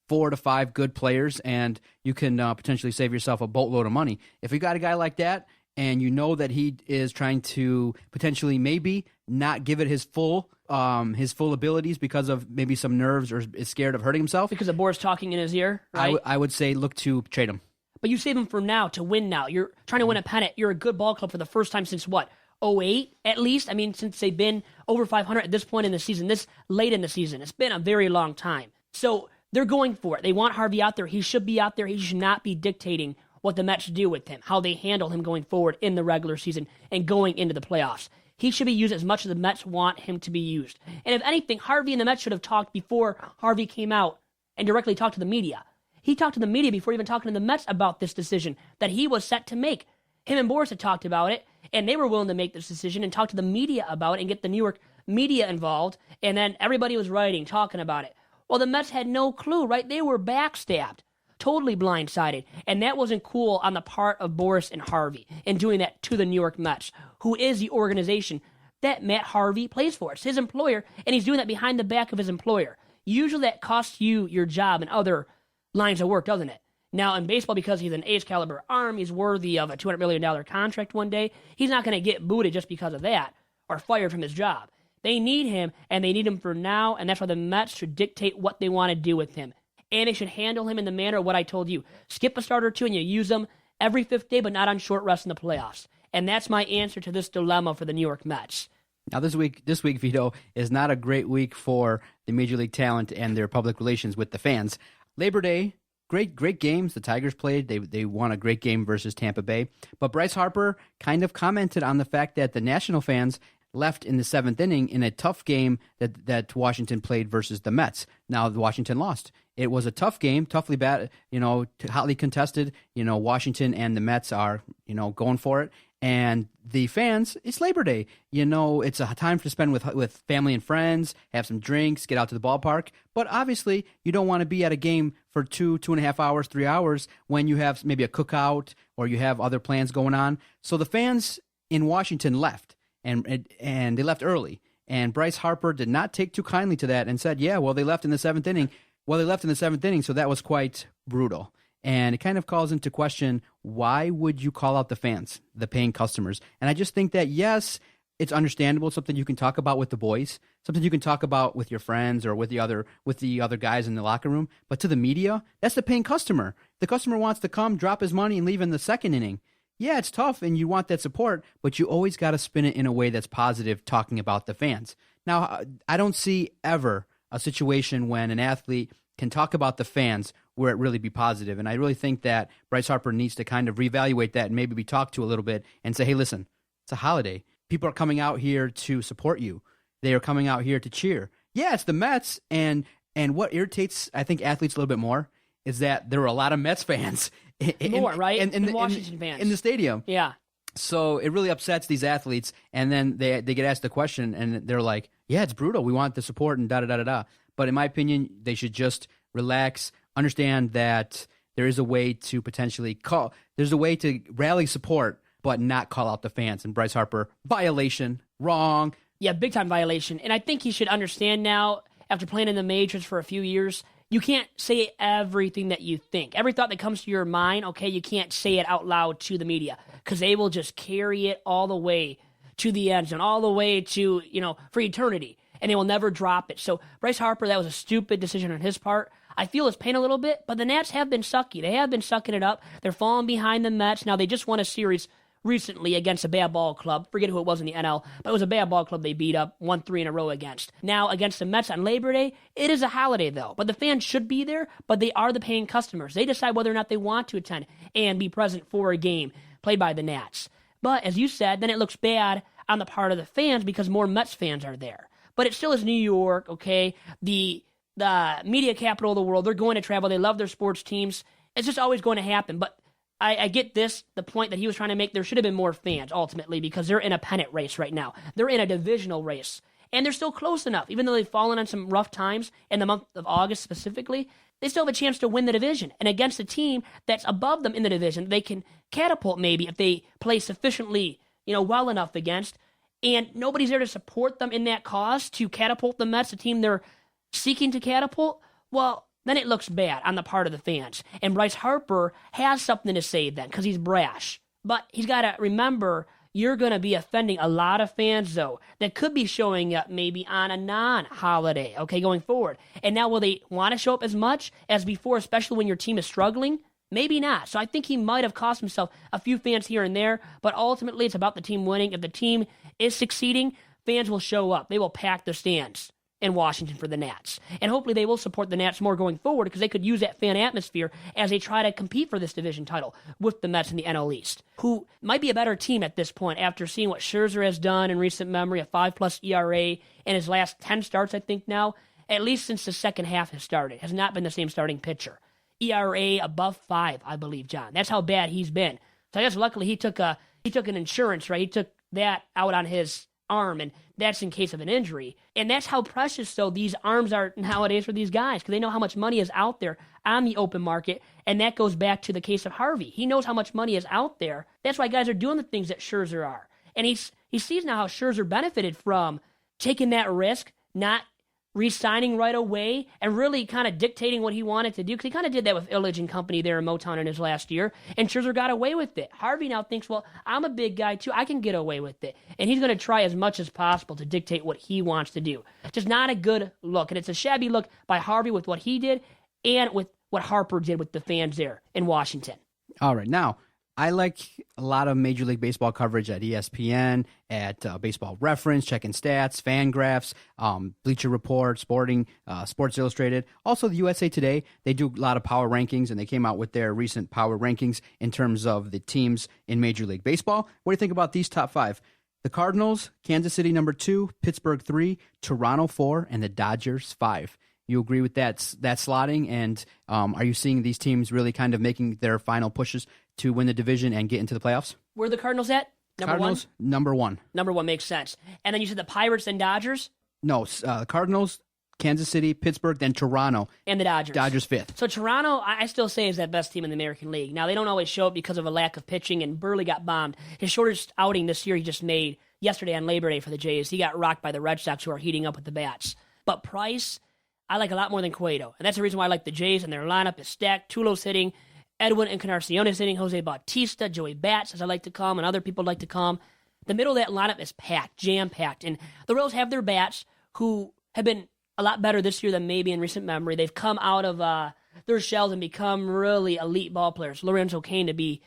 4 to 5 good players, and you can potentially save yourself a boatload of money. If you got a guy like that, and you know that he is trying to potentially maybe not give it his full abilities because of maybe some nerves or is scared of hurting himself. Because of Boras talking in his ear, right? I would say look to trade him. But you save him for now, to win now. You're trying to win a pennant. You're a good ball club for the first time since what? 2008 at least? I mean, since they've been over 500 at this point in the season, this late in the season. It's been a very long time. So they're going for it. They want Harvey out there. He should be out there. He should not be dictating what the Mets do with him, how they handle him going forward in the regular season and going into the playoffs. He should be used as much as the Mets want him to be used. And if anything, Harvey and the Mets should have talked before Harvey came out and directly talked to the media. He talked to the media before even talking to the Mets about this decision that he was set to make. Him and Boris had talked about it, and they were willing to make this decision and talk to the media about it and get the New York media involved, and then everybody was writing, talking about it. Well, the Mets had no clue, right? They were backstabbed, totally blindsided, and that wasn't cool on the part of Boris and Harvey in doing that to the New York Mets, who is the organization that Matt Harvey plays for. It's his employer, and he's doing that behind the back of his employer. Usually that costs you your job and other lines of work, doesn't it? Now, in baseball, because he's an ace-caliber arm, he's worthy of a $200 million contract one day. He's not going to get booted just because of that or fired from his job. They need him, and they need him for now, and that's why the Mets should dictate what they want to do with him. And they should handle him in the manner of what I told you. Skip a start or two, and you use him every fifth day, but not on short rest in the playoffs. And that's my answer to this dilemma for the New York Mets. Now, this week, Vito, is not a great week for the Major League talent and their public relations with the fans. Labor Day, great games. The Tigers played. They won a great game versus Tampa Bay. But Bryce Harper kind of commented on the fact that the national fans left in the seventh inning in a tough game that Washington played versus the Mets. Now, Washington lost. It was a tough game, toughly bad, hotly contested. Washington and the Mets are, going for it. And the fans, it's Labor Day. It's a time to spend with family and friends, have some drinks, get out to the ballpark. But obviously, you don't want to be at a game for 2.5 hours, 3 hours when you have maybe a cookout or you have other plans going on. So the fans in Washington left, and they left early. And Bryce Harper did not take too kindly to that and said, yeah, well, they left in the seventh inning. So that was quite brutal. And it kind of calls into question, why would you call out the fans, the paying customers? And I just think that, yes, it's understandable, something you can talk about with the boys, something you can talk about with your friends or with the other guys in the locker room. But to the media, that's the paying customer. The customer wants to come, drop his money, and leave in the second inning. Yeah, it's tough, and you want that support, but you always got to spin it in a way that's positive, talking about the fans. Now, I don't see ever a situation when an athlete can talk about the fans where it really be positive. And I really think that Bryce Harper needs to kind of reevaluate that and maybe be talked to a little bit and say, hey, listen, it's a holiday. People are coming out here to support you. They are coming out here to cheer. Yeah, it's the Mets. And what irritates, I think, athletes a little bit more is that there are a lot of Mets fans. Right? And Washington fans. In the stadium. Yeah. So it really upsets these athletes. And then they get asked the question and they're like, yeah, it's brutal. We want the support and da-da-da-da-da. But in my opinion, they should just relax, understand that there is a way to there's a way to rally support, but not call out the fans. And Bryce Harper, violation, wrong. Yeah, big time violation. And I think he should understand now, after playing in the majors for a few years, you can't say everything that you think. Every thought that comes to your mind, okay, you can't say it out loud to the media because they will just carry it all the way to the end zone, all the way to, for eternity. And they will never drop it. So Bryce Harper, that was a stupid decision on his part. I feel his pain a little bit, but the Nats have been sucky. They have been sucking it up. They're falling behind the Mets. Now, they just won a series recently against a bad ball club. Forget who it was in the NL, but it was a bad ball club they beat up, won 3 in a row against. Now, against the Mets on Labor Day, it is a holiday, though. But the fans should be there, but they are the paying customers. They decide whether or not they want to attend and be present for a game played by the Nats. But, as you said, then it looks bad on the part of the fans because more Mets fans are there. But it still is New York, okay? The media capital of the world. They're going to travel. They love their sports teams. It's just always going to happen. But I get the point that he was trying to make. There should have been more fans, ultimately, because they're in a pennant race right now. They're in a divisional race. And they're still close enough. Even though they've fallen on some rough times in the month of August specifically, they still have a chance to win the division. And against a team that's above them in the division, they can catapult maybe if they play sufficiently, well enough against. And nobody's there to support them in that cause to catapult the Mets, a team they're seeking to catapult. Well, then it looks bad on the part of the fans. And Bryce Harper has something to say then because he's brash. But he's got to remember, you're going to be offending a lot of fans, though, that could be showing up maybe on a non-holiday, okay, going forward. And now will they want to show up as much as before, especially when your team is struggling? Maybe not. So I think he might have cost himself a few fans here and there, but ultimately it's about the team winning. If the team is succeeding, fans will show up. They will pack the stands in Washington for the Nats. And hopefully they will support the Nats more going forward because they could use that fan atmosphere as they try to compete for this division title with the Mets in the NL East, who might be a better team at this point after seeing what Scherzer has done in recent memory, a 5+ ERA in his last 10 starts, I think now, at least since the second half has started, has not been the same starting pitcher. ERA above 5, I believe, John. That's how bad he's been. So I guess luckily he took an insurance, right? He took that out on his arm, and that's in case of an injury. And that's how precious, though, these arms are nowadays for these guys, because they know how much money is out there on the open market, and that goes back to the case of Harvey. He knows how much money is out there. That's why guys are doing the things that Scherzer are. And he sees now how Scherzer benefited from taking that risk, not re-signing right away, and really kind of dictating what he wanted to do, because he kind of did that with Illich and company there in Motown in his last year, and Scherzer got away with it. Harvey now thinks, well, I'm a big guy too, I can get away with it, and he's going to try as much as possible to dictate what he wants to do. Just not a good look, and it's a shabby look by Harvey with what he did, and with what Harper did with the fans there in Washington. All right, now, I like a lot of Major League Baseball coverage at ESPN, at Baseball Reference, checking stats, Fangraphs, Bleacher Report, Sports Illustrated. Also, the USA Today, they do a lot of power rankings, and they came out with their recent power rankings in terms of the teams in Major League Baseball. What do you think about these top 5? The Cardinals, Kansas City number 2, Pittsburgh 3, Toronto 4, and the Dodgers 5. You agree with that slotting, and are you seeing these teams really kind of making their final pushes to win the division and get into the playoffs? Where are the Cardinals at? Cardinals, number 1. Number 1 makes sense. And then you said the Pirates and Dodgers? No, Cardinals, Kansas City, Pittsburgh, then Toronto. And the Dodgers. Dodgers 5th. So Toronto, I still say, is that best team in the American League. Now, they don't always show it because of a lack of pitching, and Burley got bombed. His shortest outing this year he just made yesterday on Labor Day for the Jays. He got rocked by the Red Sox, who are heating up with the bats. But Price, I like a lot more than Cueto. And that's the reason why I like the Jays, and their lineup is stacked. Tulo's hitting, Edwin Encarnacion is hitting, Jose Bautista, Joey Bats, as I like to call him, and other people like to call him. The middle of that lineup is packed, jam-packed. And the Royals have their bats, who have been a lot better this year than maybe in recent memory. They've come out of their shells and become really elite ball players. Lorenzo Cain to be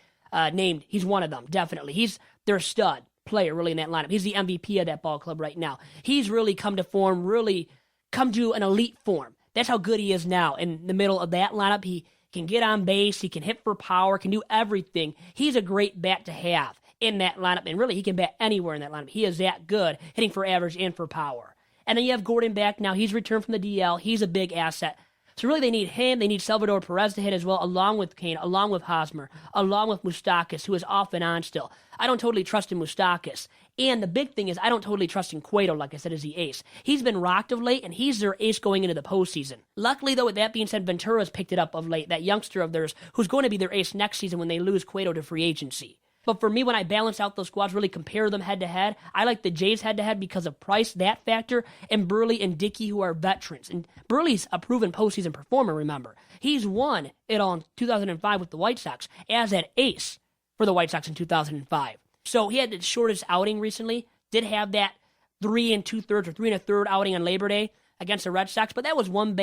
named, he's one of them, definitely. He's their stud player, really, in that lineup. He's the MVP of that ball club right now. He's really come to form, really come to an elite form. That's how good he is now. In the middle of that lineup, he can get on base, he can hit for power, can do everything. He's a great bat to have in that lineup, and really, he can bat anywhere in that lineup. He is that good, hitting for average and for power. And then you have Gordon back now. He's returned from the DL. He's a big asset. So really, they need him. They need Salvador Perez to hit as well, along with Cain, along with Hosmer, along with Moustakas, who is off and on still. I don't totally trust in Moustakas. And the big thing is, I don't totally trust in Cueto, like I said, as the ace. He's been rocked of late, and he's their ace going into the postseason. Luckily, though, with that being said, Ventura's picked it up of late, that youngster of theirs, who's going to be their ace next season when they lose Cueto to free agency. But for me, when I balance out those squads, really compare them head-to-head, I like the Jays head-to-head because of Price, that factor, and Burley and Dickey, who are veterans. And Burley's a proven postseason performer, remember. He's won it all in 2005 with the White Sox as an ace for the White Sox in 2005. So he had the shortest outing recently, did have that 3 2/3 or 3 1/3 outing on Labor Day against the Red Sox, but that was one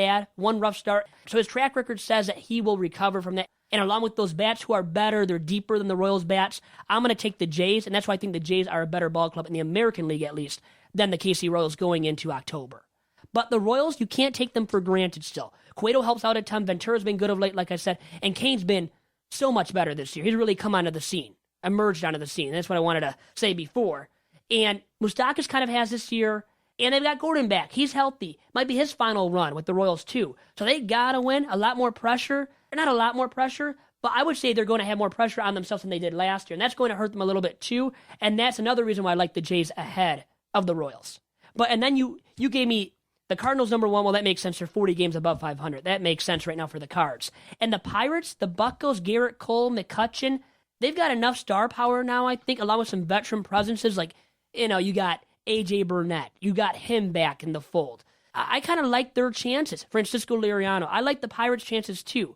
rough start. So his track record says that he will recover from that. And along with those bats who are better, they're deeper than the Royals bats, I'm going to take the Jays, and that's why I think the Jays are a better ball club in the American League, at least, than the KC Royals going into October. But the Royals, you can't take them for granted still. Cueto helps out a ton. Ventura's been good of late, like I said, and Cain's been so much better this year. He's really come onto the scene, emerged onto the scene. That's what I wanted to say before. And Moustakas kind of has this year, and they've got Gordon back. He's healthy. Might be his final run with the Royals, too. So they got to win. A lot more pressure. Not a lot more pressure, but I would say they're going to have more pressure on themselves than they did last year, and that's going to hurt them a little bit, too. And that's another reason why I like the Jays ahead of the Royals. And then you gave me the Cardinals number 1. Well, that makes sense. They're 40 games above 500. That makes sense right now for the Cards. And the Pirates, the Buccos, Garrett Cole, McCutchen, they've got enough star power now, I think, along with some veteran presences. Like, you got A.J. Burnett. You got him back in the fold. I kind of like their chances. Francisco Liriano. I like the Pirates' chances, too.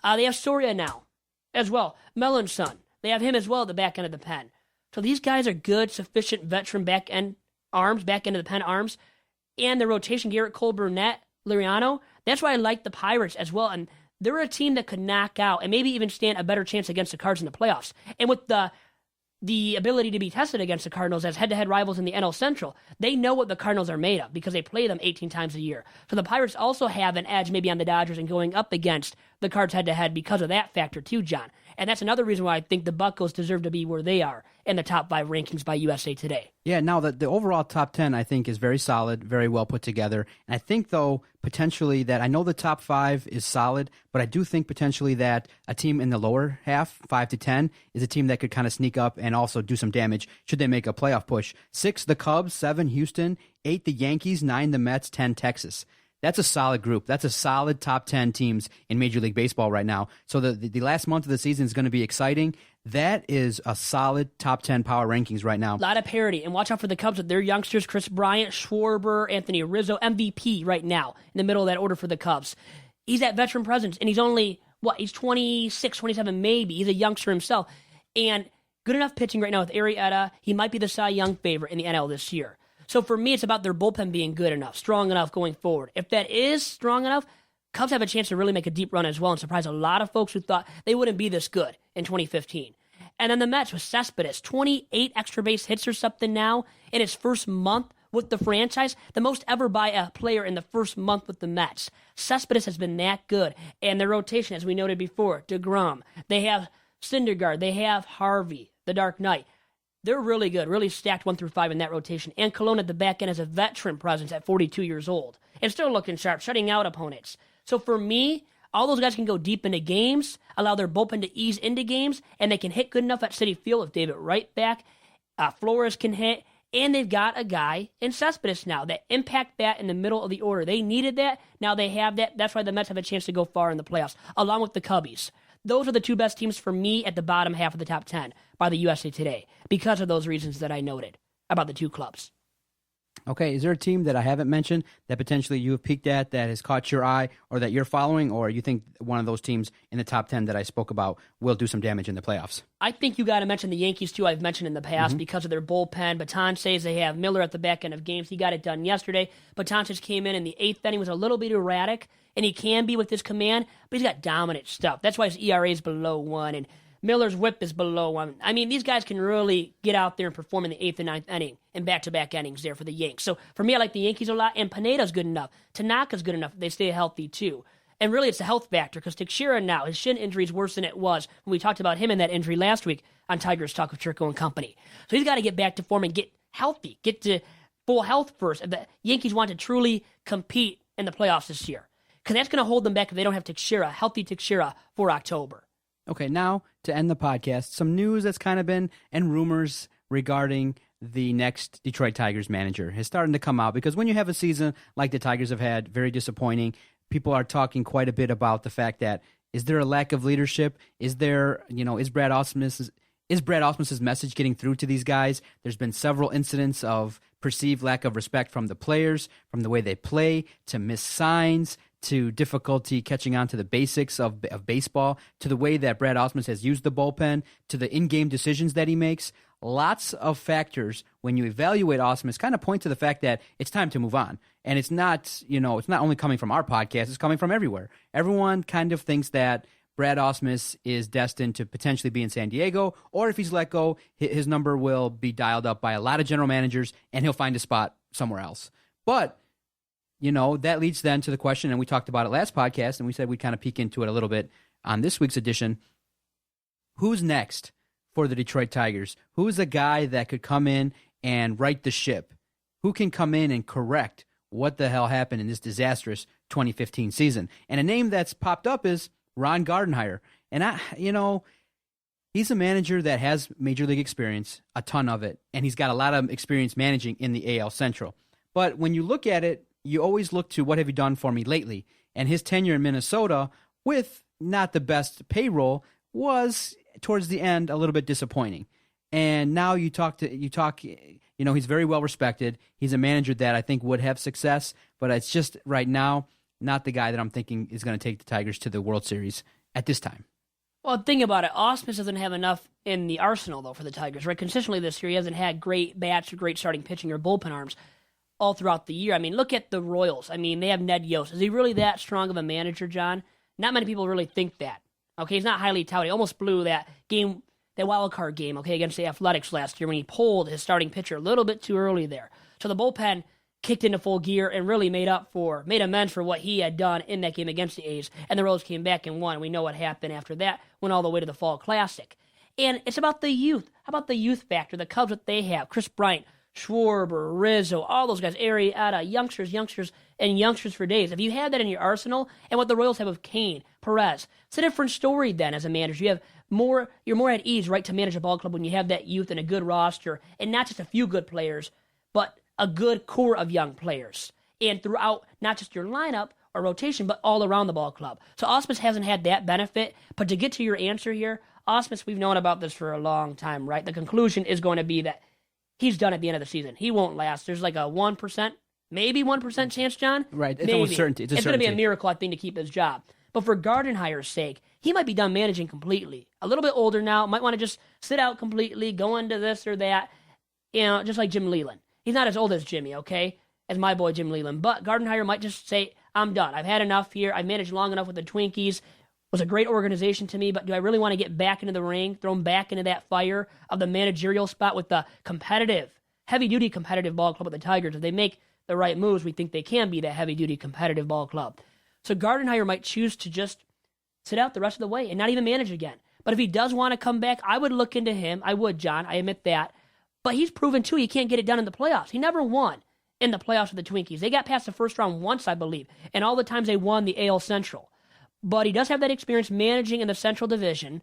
They have Soria now as well. Melanson. They have him as well at the back end of the pen. So these guys are good, sufficient veteran back end of the pen arms. And the rotation, Garrett Cole, Burnett, Liriano. That's why I like the Pirates as well. And they're a team that could knock out and maybe even stand a better chance against the Cards in the playoffs. And with the ability to be tested against the Cardinals as head-to-head rivals in the NL Central, they know what the Cardinals are made of because they play them 18 times a year. So the Pirates also have an edge maybe on the Dodgers and going up against the Cards head-to-head because of that factor too, John. And that's another reason why I think the Buccos deserve to be where they are in the top 5 rankings by USA Today. Yeah, now the overall top 10, I think, is very solid, very well put together. And I think, though, potentially that I know the top 5 is solid, but I do think potentially that a team in the lower half, 5 to 10, is a team that could kind of sneak up and also do some damage should they make a playoff push. 6, the Cubs, 7, Houston, 8, the Yankees, 9, the Mets, 10, Texas. That's a solid group. That's a solid top 10 teams in Major League Baseball right now. So the last month of the season is going to be exciting. That is a solid top 10 power rankings right now. A lot of parity. And watch out for the Cubs with their youngsters, Chris Bryant, Schwarber, Anthony Rizzo, MVP right now in the middle of that order for the Cubs. He's that veteran presence, and he's only, he's 26, 27 maybe. He's a youngster himself. And good enough pitching right now with Arrieta. He might be the Cy Young favorite in the NL this year. So for me, it's about their bullpen being good enough, strong enough going forward. If that is strong enough, Cubs have a chance to really make a deep run as well and surprise a lot of folks who thought they wouldn't be this good in 2015. And then the Mets with Cespedes, 28 extra base hits or something now in his first month with the franchise, the most ever by a player in the first month with the Mets. Cespedes has been that good. And their rotation, as we noted before, DeGrom, they have Syndergaard, they have Harvey, the Dark Knight. They're really good, really stacked 1 through 5 in that rotation. And Colon at the back end as a veteran presence at 42 years old. And still looking sharp, shutting out opponents. So for me, all those guys can go deep into games, allow their bullpen to ease into games, and they can hit good enough at Citi Field with David Wright back. Flores can hit, and they've got a guy in Cespedes now, that impact bat in the middle of the order. They needed that. Now they have that. That's why the Mets have a chance to go far in the playoffs, along with the Cubbies. Those are the 2 best teams for me at the bottom half of the top 10 by the USA Today because of those reasons that I noted about the 2 clubs. Okay, is there a team that I haven't mentioned that potentially you have peeked at that has caught your eye or that you're following, or you think one of those teams in the top 10 that I spoke about will do some damage in the playoffs? I think you got to mention the Yankees, too. I've mentioned in the past because of their bullpen. Baton says they have Miller at the back end of games. He got it done yesterday. Baton just came in the 8th inning, was a little bit erratic, and he can be with his command, but he's got dominant stuff. That's why his ERA is below 1, and Miller's whip is below 1. I mean, these guys can really get out there and perform in the 8th and 9th inning in back-to-back innings there for the Yanks. So for me, I like the Yankees a lot, and Pineda's good enough. Tanaka's good enough. They stay healthy, too. And really, it's a health factor because Teixeira now, his shin injury is worse than it was when we talked about him and that injury last week on Tigers Talk with Chirco and company. So he's got to get back to form and get healthy, get to full health first. If the Yankees want to truly compete in the playoffs this year, because that's going to hold them back if they don't have Teixeira, healthy Teixeira for October. Okay, now to end the podcast, some news that's kind of been and rumors regarding the next Detroit Tigers manager is starting to come out because when you have a season like the Tigers have had, very disappointing, people are talking quite a bit about the fact that is there a lack of leadership? Is there, is Brad Ausmus's message getting through to these guys? There's been several incidents of perceived lack of respect from the players, from the way they play, to missed signs, to difficulty catching on to the basics of baseball, to the way that Brad Ausmus has used the bullpen, to the in-game decisions that he makes. Lots of factors when you evaluate Ausmus kind of point to the fact that it's time to move on. And it's not, it's not only coming from our podcast, it's coming from everywhere. Everyone kind of thinks that Brad Ausmus is destined to potentially be in San Diego, or if he's let go, his number will be dialed up by a lot of general managers and he'll find a spot somewhere else. But that leads then to the question, and we talked about it last podcast, and we said we'd kind of peek into it a little bit on this week's edition. Who's next for the Detroit Tigers? Who's a guy that could come in and right the ship? Who can come in and correct what the hell happened in this disastrous 2015 season? And a name that's popped up is Ron Gardenhire. And he's a manager that has Major League experience, a ton of it, and he's got a lot of experience managing in the AL Central. But when you look at it, you always look to what have you done for me lately? And his tenure in Minnesota with not the best payroll was towards the end a little bit disappointing. And now he's very well respected. He's a manager that I think would have success, but it's just right now not the guy that I'm thinking is going to take the Tigers to the World Series at this time. Well, think about it. Ausmus doesn't have enough in the arsenal, though, for the Tigers, right? Consistently this year, he hasn't had great bats or great starting pitching or bullpen arms all throughout the year. I mean, look at the Royals. I mean, they have Ned Yost. Is he really that strong of a manager, John? Not many people really think that. Okay, he's not highly touted. He almost blew that game, that wild card game, against the Athletics last year when he pulled his starting pitcher a little bit too early there. So the bullpen kicked into full gear and really made amends for what he had done in that game against the A's. And the Royals came back and won. We know what happened after that, went all the way to the Fall Classic. And it's about the youth. How about the youth factor? The Cubs, what they have. Chris Bryant, Schwarber, Rizzo, all those guys, Arrieta, youngsters for days. If you had that in your arsenal, and what the Royals have of Kane, Perez, it's a different story then as a manager. You're more at ease, right, to manage a ball club when you have that youth and a good roster, and not just a few good players, but a good core of young players. And throughout not just your lineup or rotation, but all around the ball club. So Ausmus hasn't had that benefit, but to get to your answer here, Ausmus, we've known about this for a long time, right? The conclusion is going to be that he's done at the end of the season. He won't last. There's like a 1%, maybe 1% chance, John. Right. It's maybe. almost certainty. It's going to be a miracle, I think, to keep his job. But for Gardenhire's sake, he might be done managing completely. A little bit older now, might want to just sit out completely, go into this or that, just like Jim Leyland. He's not as old as Jimmy, okay, as my boy Jim Leyland. But Gardenhire might just say, I'm done. I've had enough here. I've managed long enough with the Twinkies. Was a great organization to me, but do I really want to get back into the ring, thrown back into that fire of the managerial spot with the competitive, heavy-duty competitive ball club with the Tigers? If they make the right moves, we think they can be that heavy-duty competitive ball club. So Gardenhire might choose to just sit out the rest of the way and not even manage again. But if he does want to come back, I would look into him. I would, John. I admit that. But he's proven, too, he can't get it done in the playoffs. He never won in the playoffs with the Twinkies. They got past the first round once, I believe, and all the times they won the AL Central. But he does have that experience managing in the Central Division.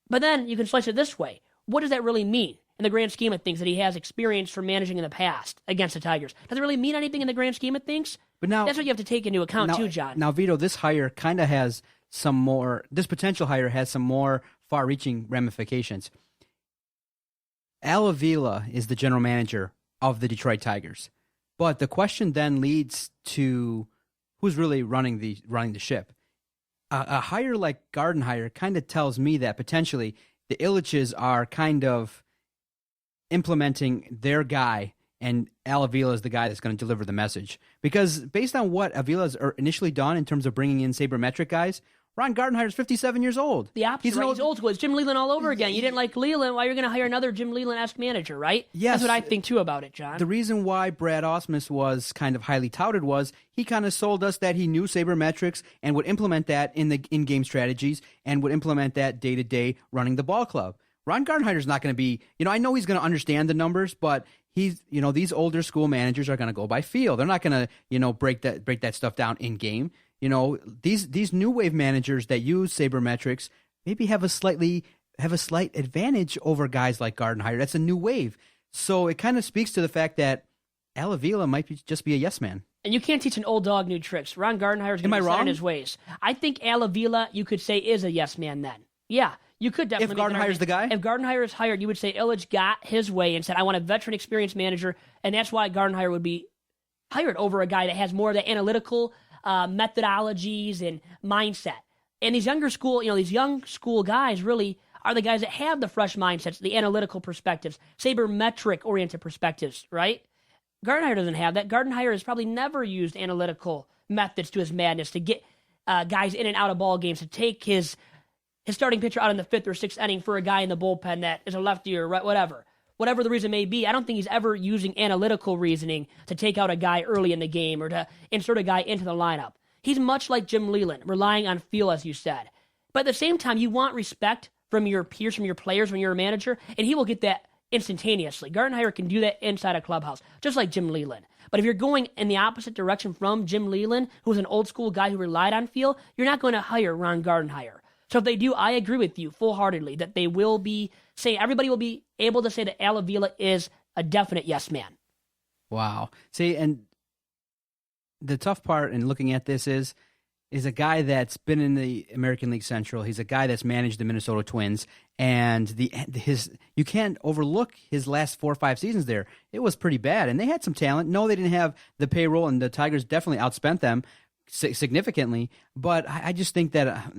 But then you can slice it this way. What does that really mean in the grand scheme of things that he has experience for managing in the past against the Tigers? Does it really mean anything in the grand scheme of things? But now, that's what you have to take into account too, John. Now, Vito, this hire kind of has this potential hire has some more far-reaching ramifications. Al Avila is the general manager of the Detroit Tigers. But the question then leads to who's really running the ship. A hire like Gardenhire kind of tells me that potentially the Illiches are kind of implementing their guy, and Al Avila is the guy that's going to deliver the message. Because based on what Avila's initially done in terms of bringing in sabermetric guys, Ron Gardenhire is 57 years old. The opposite, he's old school. It's Jim Leyland all over again. You didn't like Leyland, why you're going to hire another Jim Leyland-esque manager, right? Yes. That's what I think, too, about it, John. The reason why Brad Ausmus was kind of highly touted was he kind of sold us that he knew sabermetrics and would implement that in the in-game strategies and would implement that day-to-day running the ball club. Ron Gardenhire's not going to be, I know he's going to understand the numbers, but these older school managers are going to go by feel. They're not going to, break that stuff down in-game. These new wave managers that use sabermetrics maybe have a slight advantage over guys like Gardenhire. That's a new wave. So it kind of speaks to the fact that Al Avila might just be a yes man. And you can't teach an old dog new tricks. Ron Gardenhire is going to be set in his ways. I think Al Avila, you could say, is a yes man then. Yeah, you could definitely. If Gardenhire's the guy? If Gardenhire is hired, you would say Illich got his way and said, I want a veteran experienced manager, and that's why Gardenhire would be hired over a guy that has more of the analytical methodologies and mindset. And these younger school, these young school guys really are the guys that have the fresh mindsets, the analytical perspectives, sabermetric-oriented perspectives, right? Gardenhire doesn't have that. Gardenhire has probably never used analytical methods to his madness to get guys in and out of ball games, to take his starting pitcher out in the fifth or sixth inning for a guy in the bullpen that is a lefty or whatever. Whatever the reason may be, I don't think he's ever using analytical reasoning to take out a guy early in the game or to insert a guy into the lineup. He's much like Jim Leyland, relying on feel, as you said. But at the same time, you want respect from your peers, from your players when you're a manager, and he will get that instantaneously. Gardenhire can do that inside a clubhouse, just like Jim Leyland. But if you're going in the opposite direction from Jim Leyland, who's an old school guy who relied on feel, you're not going to hire Ron Gardenhire. So if they do, I agree with you full-heartedly that they will be saying, everybody will be able to say that Al Avila is a definite yes man. Wow. See, and the tough part in looking at this is a guy that's been in the American League Central. He's a guy that's managed the Minnesota Twins, and you can't overlook his last 4 or 5 seasons there. It was pretty bad, and they had some talent. No, they didn't have the payroll, and the Tigers definitely outspent them significantly. But I just think that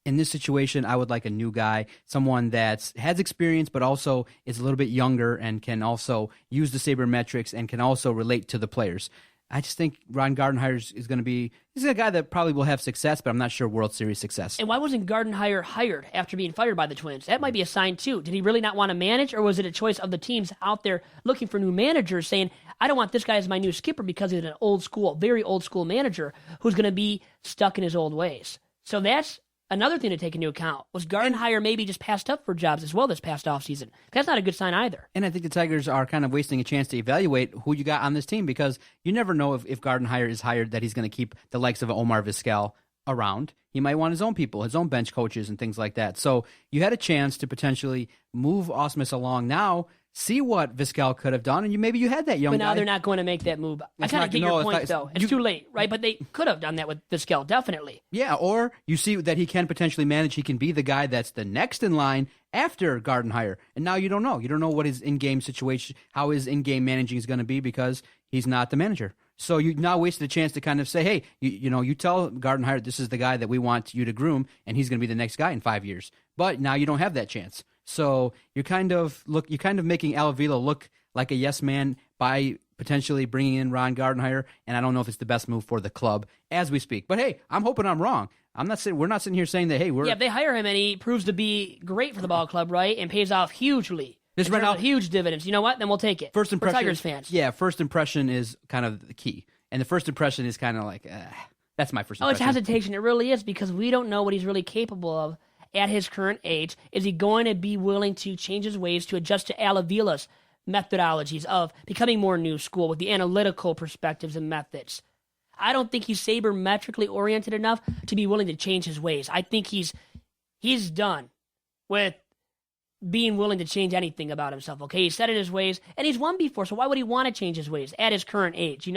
in this situation, I would like a new guy, someone that has experience but also is a little bit younger and can also use the sabermetrics and can also relate to the players. I just think Ron Gardenhire is going to be – he's a guy that probably will have success, but I'm not sure World Series success. And why wasn't Gardenhire hired after being fired by the Twins? That might be a sign, too. Did he really not want to manage, or was it a choice of the teams out there looking for new managers saying, I don't want this guy as my new skipper because he's an old school, very old school manager who's going to be stuck in his old ways. So that's another thing to take into account. Was Gardenhire maybe just passed up for jobs as well this past offseason? That's not a good sign either. And I think the Tigers are kind of wasting a chance to evaluate who you got on this team, because you never know if Gardenhire is hired that he's going to keep the likes of Omar Vizquel around. He might want his own people, his own bench coaches and things like that. So you had a chance to potentially move Ausmus along now, see what Vizquel could have done, and maybe you had that young guy. But now they're not going to make that move. I kind of get your point, though. It's too late, right? But they could have done that with Vizquel, definitely. Yeah, or you see that he can potentially manage. He can be the guy that's the next in line after Gardenhire. And now you don't know. You don't know what his in-game situation, how his in-game managing is going to be, because he's not the manager. So you now wasted a chance to kind of say, hey, you tell Gardenhire this is the guy that we want you to groom, and he's going to be the next guy in 5 years. But now you don't have that chance. So you're kind of making Al Avila look like a yes man by potentially bringing in Ron Gardenhire, and I don't know if it's the best move for the club as we speak. But hey, I'm hoping I'm wrong. We're not sitting here saying that. Hey, if they hire him and he proves to be great for the ball club, right, and pays off hugely. This right now, huge dividends. You know what? Then we'll take it. First impression, for Tigers fans. Yeah, first impression is kind of the key, and the first impression is kind of like, that's my first impression. Oh, it's hesitation. It really is, because we don't know what he's really capable of at his current age. Is he going to be willing to change his ways to adjust to Al Avila's methodologies of becoming more new school with the analytical perspectives and methods? I don't think he's sabermetrically oriented enough to be willing to change his ways. I think he's done with being willing to change anything about himself, okay? He's set in his ways, and he's won before, so why would he want to change his ways at his current age,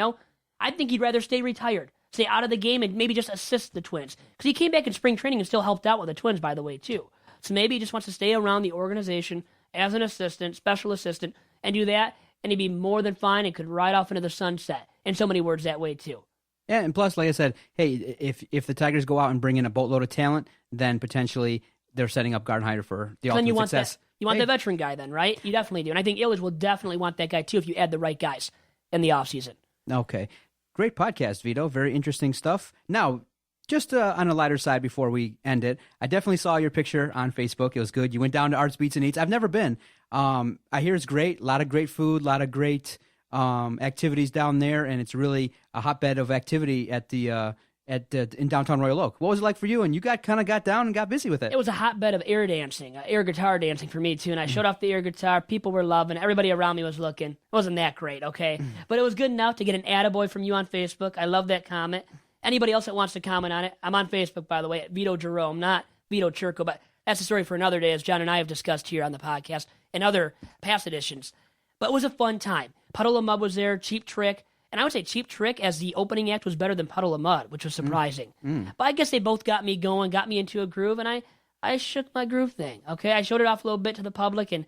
I think he'd rather stay retired, stay out of the game, and maybe just assist the Twins. Because he came back in spring training and still helped out with the Twins, by the way, too. So maybe he just wants to stay around the organization as an assistant, special assistant, and do that, and he'd be more than fine and could ride off into the sunset. In so many words that way, too. Yeah, and plus, like I said, hey, if the Tigers go out and bring in a boatload of talent, then potentially they're setting up Gardenhire for the ultimate success. You want the veteran guy then, right? You definitely do. And I think Illich will definitely want that guy, too, if you add the right guys in the offseason. Okay. Great podcast, Vito. Very interesting stuff. Now, just on a lighter side before we end it, I definitely saw your picture on Facebook. It was good. You went down to Arts, Beats, and Eats. I've never been. I hear it's great. A lot of great food, a lot of great activities down there, and it's really a hotbed of activity at the in downtown Royal Oak. What was it like for you? And you got down and got busy with it. It was a hotbed of air dancing, air guitar dancing for me too. And I showed off the air guitar. People were loving. Everybody around me was looking. It wasn't that great, okay, but it was good enough to get an attaboy from you on Facebook. I love that comment. Anybody else that wants to comment on it, I'm on Facebook, by the way, at Vito Jerome, not Vito Chirco. But that's a story for another day, as John and I have discussed here on the podcast and other past editions. But it was a fun time. Puddle of Mud was there. Cheap Trick. And I would say Cheap Trick as the opening act was better than Puddle of Mud, which was surprising. But I guess they both got me going, got me into a groove, and I shook my groove thing, okay? I showed it off a little bit to the public, and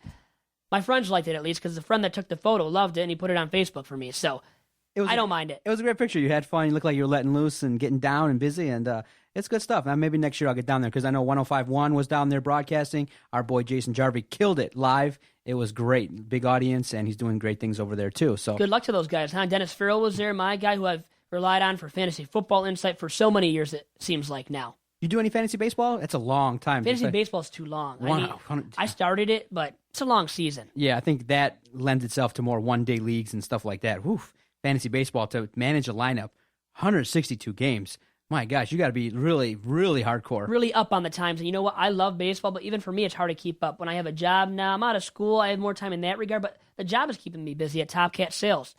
my friends liked it at least, because the friend that took the photo loved it, and he put it on Facebook for me, so I don't mind it. It was a great picture. You had fun. You looked like you were letting loose and getting down and busy, and it's good stuff. Now, maybe next year I'll get down there, because I know 105.1 was down there broadcasting. Our boy Jason Jarvie killed it live. It was great. Big audience, and he's doing great things over there, too. So good luck to those guys, huh? Dennis Farrell was there, my guy who I've relied on for fantasy football insight for so many years, it seems like now. You do any fantasy baseball? It's a long time. Fantasy baseball is too long. Wow. I started it, but it's a long season. Yeah, I think that lends itself to more one-day leagues and stuff like that. Woof. Fantasy baseball, to manage a lineup, 162 games. My gosh, you got to be really, really hardcore. Really up on the times. And you know what? I love baseball, but even for me, it's hard to keep up. When I have a job now, I'm out of school. I have more time in that regard, but the job is keeping me busy at Top Cat Sales.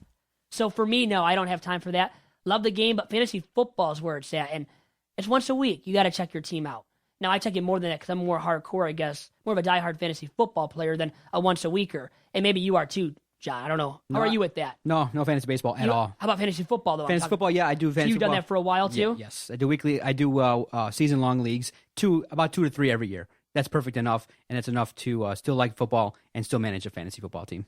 So for me, no, I don't have time for that. Love the game, but fantasy football is where it's at. And it's once a week. You got to check your team out. Now, I check it more than that because I'm more hardcore, I guess. More of a diehard fantasy football player than a once-a-weeker. And maybe you are too, John. I don't know. How are you with that? No fantasy baseball at all. How about fantasy football, though? Fantasy football, yeah, I do fantasy You've football. done that for a while, too? Yeah, yes. I do weekly. I do season-long leagues, about 2 to 3 every year. That's perfect enough, and it's enough to still like football and still manage a fantasy football team.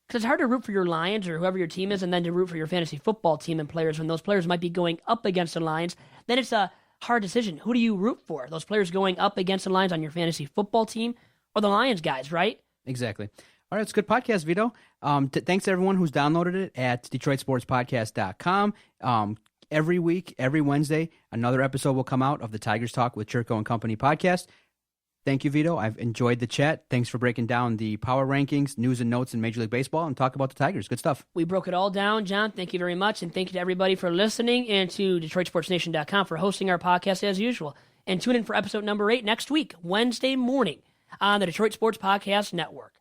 Because it's hard to root for your Lions or whoever your team is and then to root for your fantasy football team and players when those players might be going up against the Lions. Then it's a hard decision. Who do you root for? Those players going up against the Lions on your fantasy football team or the Lions guys, right? Exactly. All right, it's a good podcast, Vito. Thanks to everyone who's downloaded it at DetroitSportsPodcast.com. Every week, every Wednesday, another episode will come out of the Tigers Talk with Chirco and Company podcast. Thank you, Vito. I've enjoyed the chat. Thanks for breaking down the power rankings, news and notes in Major League Baseball, and talk about the Tigers. Good stuff. We broke it all down, John. Thank you very much, and thank you to everybody for listening, and to DetroitSportsNation.com for hosting our podcast as usual. And tune in for episode number 8 next week, Wednesday morning, on the Detroit Sports Podcast Network.